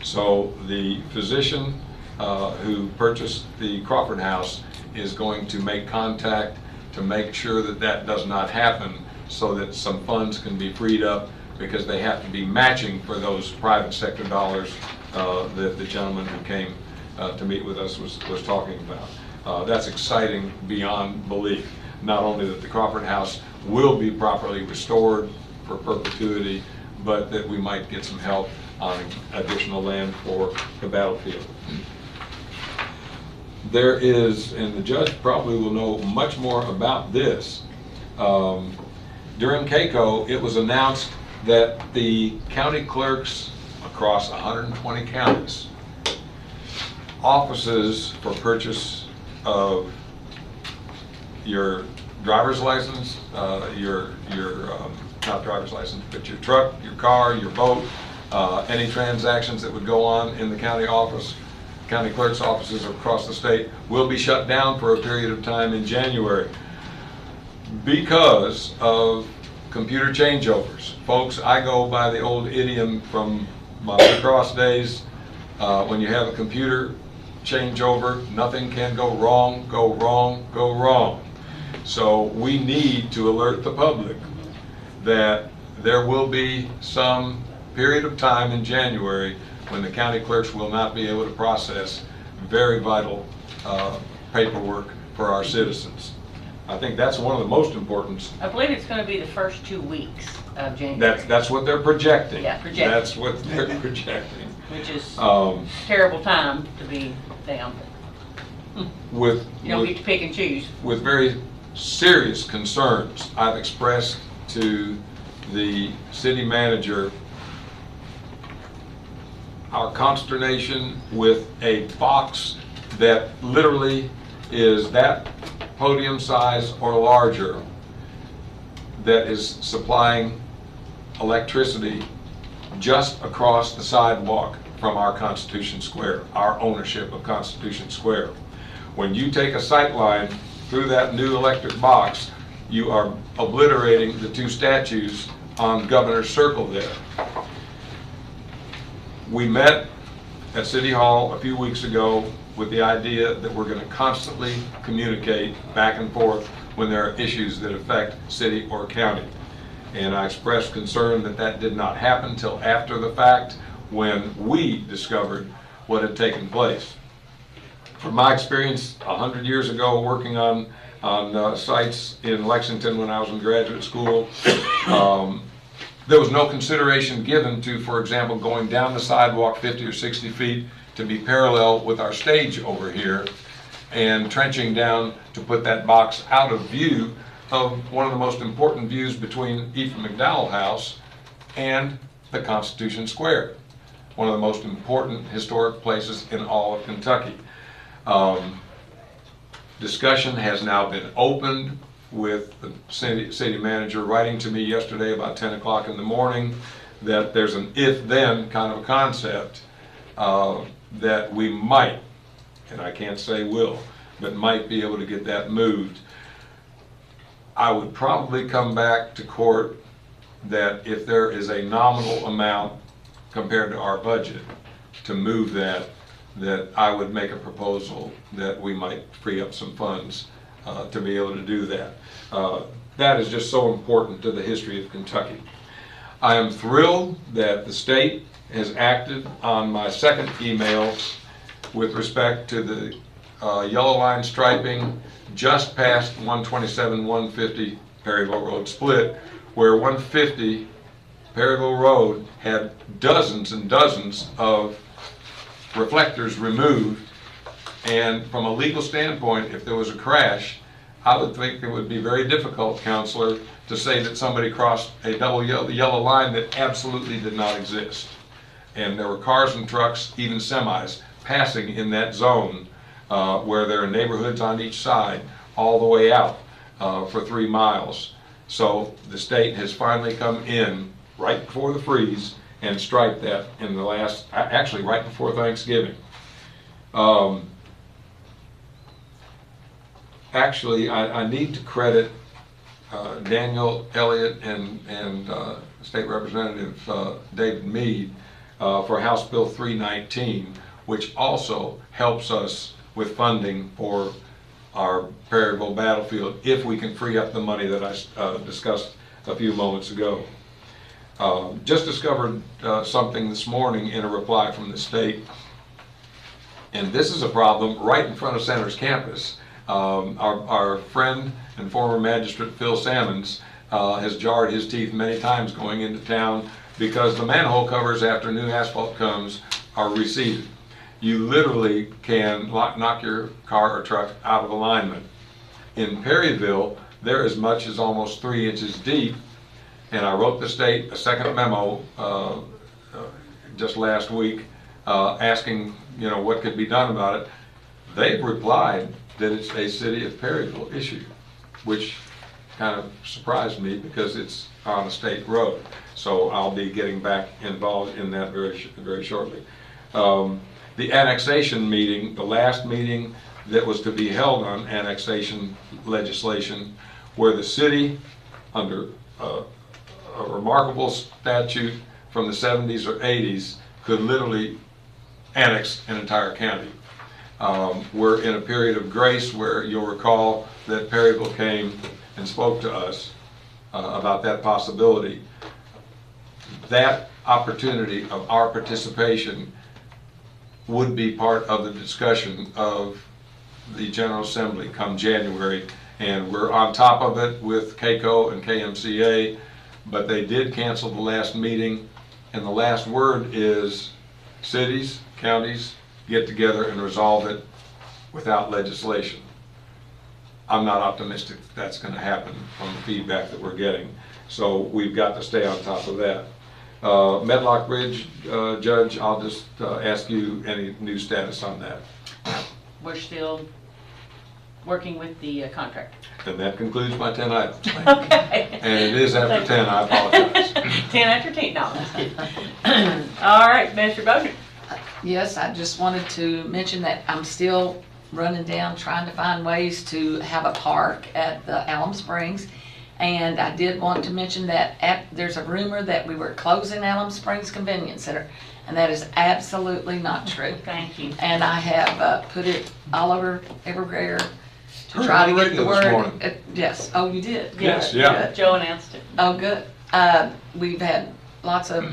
So the physician who purchased the Crawford House is going to make contact to make sure that that does not happen, so that some funds can be freed up, because they have to be matching for those private sector dollars that the gentleman who came to meet with us was talking about. That's exciting beyond belief. Not only that the Crawford House will be properly restored for perpetuity, but that we might get some help on additional land for the battlefield. There is, and the judge probably will know much more about this, during CAECO it was announced that the county clerks across 120 counties, offices for purchase of your driver's license, not driver's license, but your truck, your car, your boat, any transactions that would go on in the county office, county clerk's offices across the state, will be shut down for a period of time in January because of computer changeovers. Folks, I go by the old idiom from my lacrosse days, when you have a computer changeover, nothing can go wrong, go wrong, go wrong. So we need to alert the public that there will be some period of time in January when the county clerks will not be able to process very vital paperwork for our citizens. I think that's one of the most important. I believe it's going to be the first 2 weeks of January. That's what they're projecting. Yeah, projecting. That's what they're projecting. Which is terrible time to be down. With You don't get to pick and choose. With very serious concerns, I've expressed to the city manager our consternation with a box that literally is that podium size or larger, that is supplying electricity just across the sidewalk from our Constitution Square, our ownership of Constitution Square. When you take a sight line through that new electric box, you are obliterating the 2 statues on Governor's Circle there. We met at City Hall a few weeks ago with the idea that we're going to constantly communicate back and forth when there are issues that affect city or county. And I expressed concern that that did not happen till after the fact, when we discovered what had taken place. From my experience 100 years ago working on sites in Lexington when I was in graduate school, There was no consideration given to, for example, going down the sidewalk 50 or 60 feet to be parallel with our stage over here and trenching down to put that box out of view of one of the most important views between Ephraim McDowell House and the Constitution Square, one of the most important historic places in all of Kentucky. Discussion has now been opened with the city manager writing to me yesterday about 10 o'clock in the morning that there's an if-then kind of a concept that we might, and I can't say will, but might be able to get that moved. I would probably come back to court that if there is a nominal amount compared to our budget to move that I would make a proposal that we might free up some funds to be able to do that. That is just so important to the history of Kentucky. I am thrilled that the state has acted on my second email with respect to the yellow line striping just past 127-150 Perryville Road split, where 150 Perryville Road had dozens and dozens of reflectors removed, and from a legal standpoint, if there was a crash, I would think it would be very difficult, Counselor, to say that somebody crossed a double yellow line that absolutely did not exist. And there were cars and trucks, even semis, passing in that zone where there are neighborhoods on each side all the way out for 3 miles. So the state has finally come in right before the freeze and striped that in the last, actually right before Thanksgiving. Actually, I need to credit Daniel Elliott and State Representative David Meade for House Bill 319, which also helps us with funding for our Perryville battlefield if we can free up the money that I discussed a few moments ago. Just discovered something this morning in a reply from the state, and this is a problem right in front of Center's campus. Our friend and former magistrate Phil Sammons has jarred his teeth many times going into town because the manhole covers after new asphalt comes are receded. You literally can knock your car or truck out of alignment. In Perryville, they're as much as almost 3 inches deep, and I wrote the state a second memo just last week asking, what could be done about it. They've replied that it's a City of Perryville issue, which kind of surprised me because it's on a state road. So I'll be getting back involved in that very shortly. The annexation meeting, the last meeting that was to be held on annexation legislation, where the city, under a remarkable statute from the 70s or 80s, could literally annex an entire county. We're in a period of grace where you'll recall that Perryville came and spoke to us about that possibility. That opportunity of our participation would be part of the discussion of the General Assembly come January, and we're on top of it with KCO and KMCA, but they did cancel the last meeting, and the last word is cities, counties, get together and resolve it without legislation. I'm not optimistic that's going to happen from the feedback that we're getting, so we've got to stay on top of that. Medlock Bridge, Judge, I'll just ask you any new status on that. We're still working with the contractor. And that concludes my 10 items. Okay. And it is after 10, I apologize. 10 after 10, no, I'm just kidding. All right, Mr. Bodner. Yes, I just wanted to mention that I'm still running down trying to find ways to have a park at the Alum Springs. And I did want to mention that there's a rumor that we were closing Alum Springs Convenience Center, and that is absolutely not true. Thank you. And I have put it all over everywhere to try to get the word. Yes. Oh, you did? Good. Yes, yeah. Good. Joe announced it. Oh, good. We've had lots of,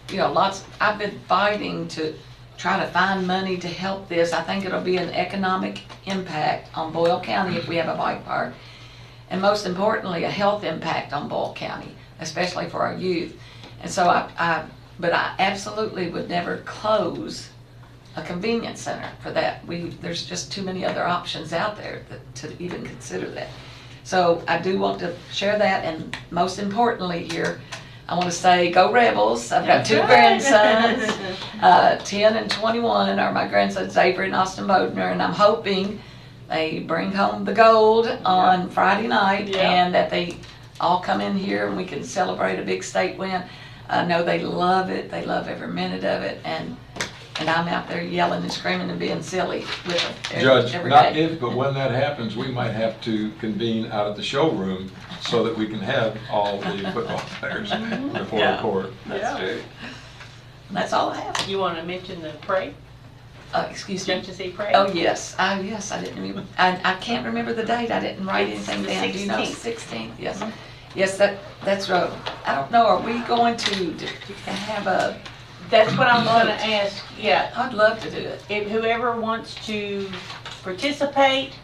I've been fighting to try to find money to help this. I think it'll be an economic impact on Boyle County if we have a bike park. And most importantly, a health impact on Boyle County. especially for our youth. And so but I absolutely would never close a convenience center for that. There's just too many other options out there to even consider that. So I do want to share that, and most importantly here, I want to say, go Rebels. I've got two grandsons, 10 and 21 are my grandsons, Avery and Austin Bodner, and I'm hoping they bring home the gold on Friday night and that they all come in here and we can celebrate a big state win. I know they love it. They love every minute of it, and I'm out there yelling and screaming and being silly with them Judge, every not day. if, but when that happens, we might have to convene out at the showroom so that we can have all the football players before the court. That's true. That's all I have. You want to mention the parade? Excuse me? Junction C parade? Oh, yes. Yes, I didn't even, I can't remember the date. I didn't write It's anything the down. Do you know? 16th. 16th, yes. Yes, that's right. I don't know, are we going to have a? That's what I'm gonna ask, yeah. I'd love to do it. If whoever wants to participate,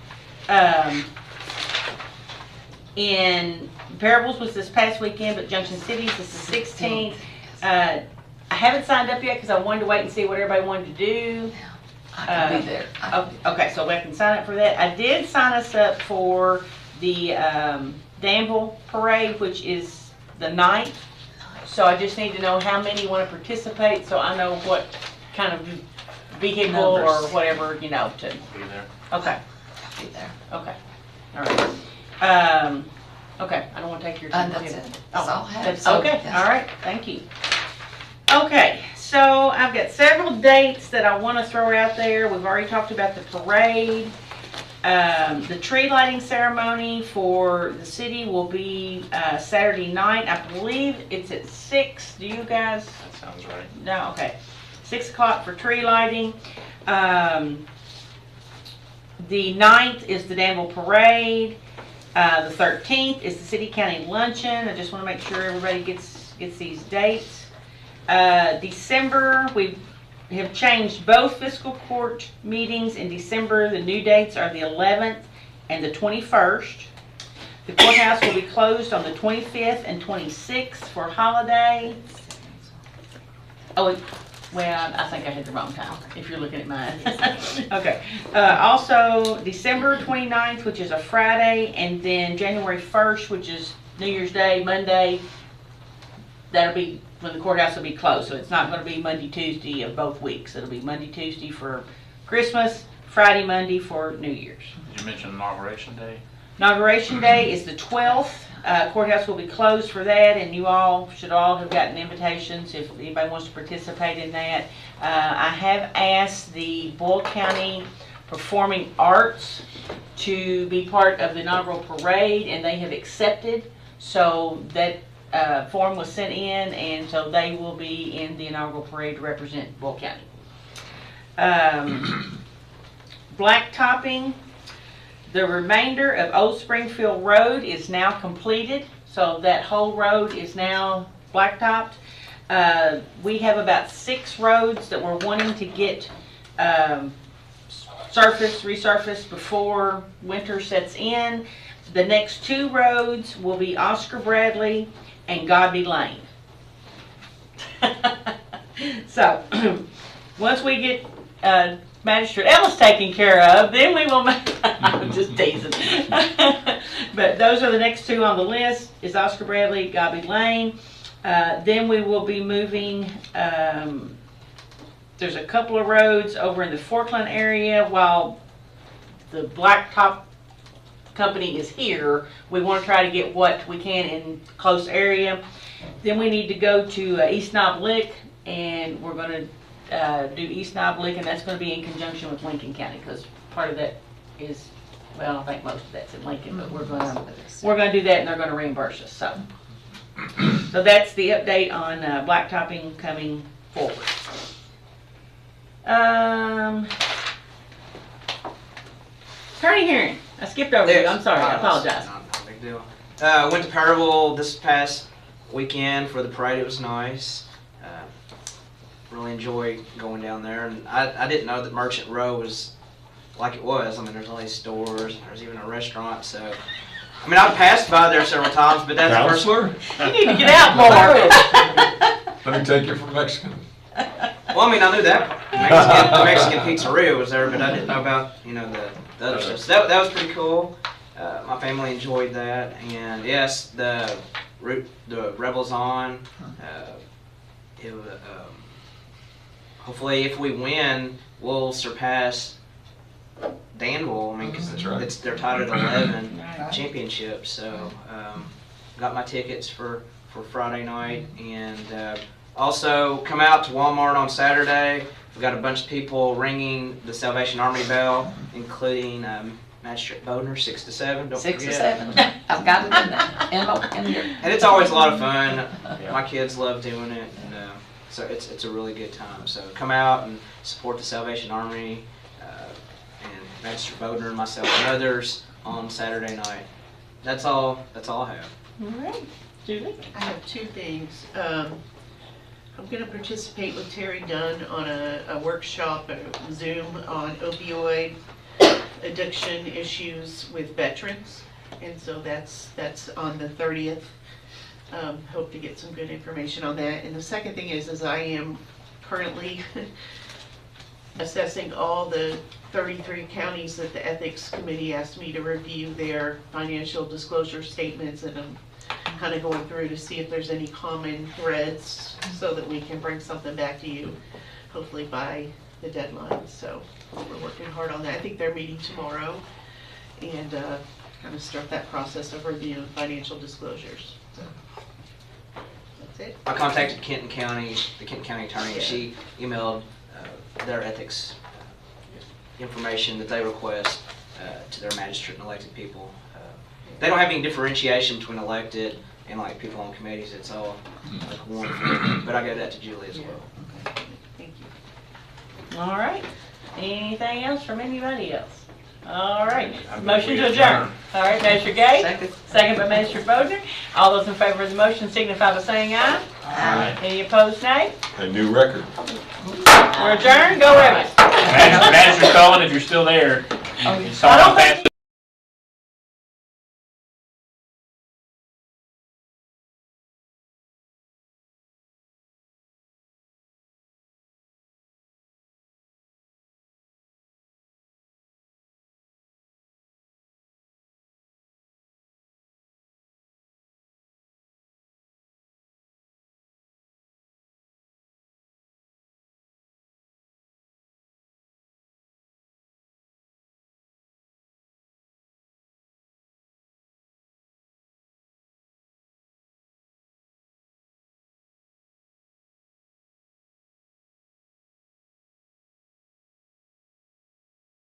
in Perryville was this past weekend, but Junction Cities is the 16th. I haven't signed up yet because I wanted to wait and see what everybody wanted to do. I can be there. Okay, so we can sign up for that. I did sign us up for the Danville Parade, which is the 9th. So I just need to know how many want to participate, so I know what kind of vehicle Numbers. or whatever, to. Be there. Okay, Be there. okay, all right. Okay, I don't want to take your time. That's it. That's all I have. That's So, okay, yes. all right, thank you. Okay, so I've got several dates that I want to throw out there. We've already talked about the parade. The tree lighting ceremony for the city will be Saturday night. I believe it's at 6. Do you guys? That sounds right. No, okay. 6 o'clock for tree lighting. The 9th is the Danville Parade. The 13th is the City County Luncheon. I just want to make sure everybody gets these dates. December, we have changed both fiscal court meetings in December. The new dates are the 11th and the 21st. The courthouse will be closed on the 25th and 26th for holiday. Oh, well, I think I had the wrong time, if you're looking at mine. Okay. Also, December 29th, which is a Friday, and then January 1st, which is New Year's Day, Monday. That'll be when the courthouse will be closed. So it's not going to be Monday, Tuesday of both weeks. It'll be Monday, Tuesday for Christmas, Friday, Monday for New Year's. Did you mention Inauguration Day? Inauguration Day is the 12th. Courthouse will be closed for that, and you all should all have gotten invitations if anybody wants to participate in that. I have asked the Boyle County Performing Arts to be part of the inaugural parade, and they have accepted. So that form was sent in, and so they will be in the inaugural parade to represent Boyle County. Blacktopping. The remainder of Old Springfield Road is now completed, so that whole road is now blacktopped. We have about 6 roads that we're wanting to get resurfaced before winter sets in. The next 2 roads will be Oscar Bradley and Godby Lane. So, once we get Magistrate Ellis taken care of, then we will make, I'm just teasing. But those are the next 2 on the list, is Oscar Bradley, Godby Lane. Then we will be moving, there's a couple of roads over in the Forkland area. While the Blacktop company is here, we want to try to get what we can in close area. Then we need to go to East Knob Lick, and we're going to do East Knob Lick, and that's going to be in conjunction with Lincoln County, because part of that is, well, I think most of that's in Lincoln, but we're going to do that, and they're going to reimburse us. So that's the update on blacktopping coming forward. Attorney hearing. I skipped over you. I'm sorry. I apologize. No big deal. Went to Perryville this past weekend for the parade. It was nice. Really enjoyed going down there, and I didn't know that Merchant Row was like it was. I mean, there's all these stores, and there's even a restaurant, so I mean, I've passed by there several times, but that's the first. Counselor, You need to get out more. let me take you for Mexican. Well, I mean, I knew that the Mexican pizzeria was there, but I didn't know about, you know, the other stuff. So that was pretty cool. My family enjoyed that, and yes, the Rebels on. It was, hopefully, if we win, we'll surpass Danville. I mean, because they're tied at 11 championships. So, got my tickets for Friday night, and also come out to Walmart on Saturday. We've got a bunch of people ringing the Salvation Army bell, including Magistrate Bodner, 6 to 7. Don't 6 to forget. 7. I've got it in there. And it's always a lot of fun. My kids love doing it, and so it's a really good time. So come out and support the Salvation Army and Magistrate Bodner and myself and others on Saturday night. That's all I have. All right, Julie? I have two things. I'm going to participate with Terry Dunn on a workshop, a Zoom on opioid addiction issues with veterans, and so that's on the 30th. Hope to get some good information on that. And the second thing is I am currently assessing all the 33 counties that the Ethics Committee asked me to review their financial disclosure statements, and I'm kind of going through to see if there's any common threads so that we can bring something back to you, hopefully by the deadline. So we're working hard on that. I think they're meeting tomorrow, and kind of start that process of reviewing financial disclosures. So that's it. I contacted Kenton County, the Kenton County attorney, and she emailed their ethics information that they request to their magistrate and elected people. They don't have any differentiation between elected and like people on committees. It's all like one thing. But I gave that to Julie as well. Okay. Thank you. All right. Anything else from anybody else? All right. I move Motion we to adjourn. adjourn. All right, Magistrate Gay. Second. Second by Magistrate Bodner. All those in favor of the motion signify by saying aye. Aye. Any opposed, nay? A new record. We're adjourned. Go Rebels. Magistrate Cullen, if you're still there, you saw I how don't think fast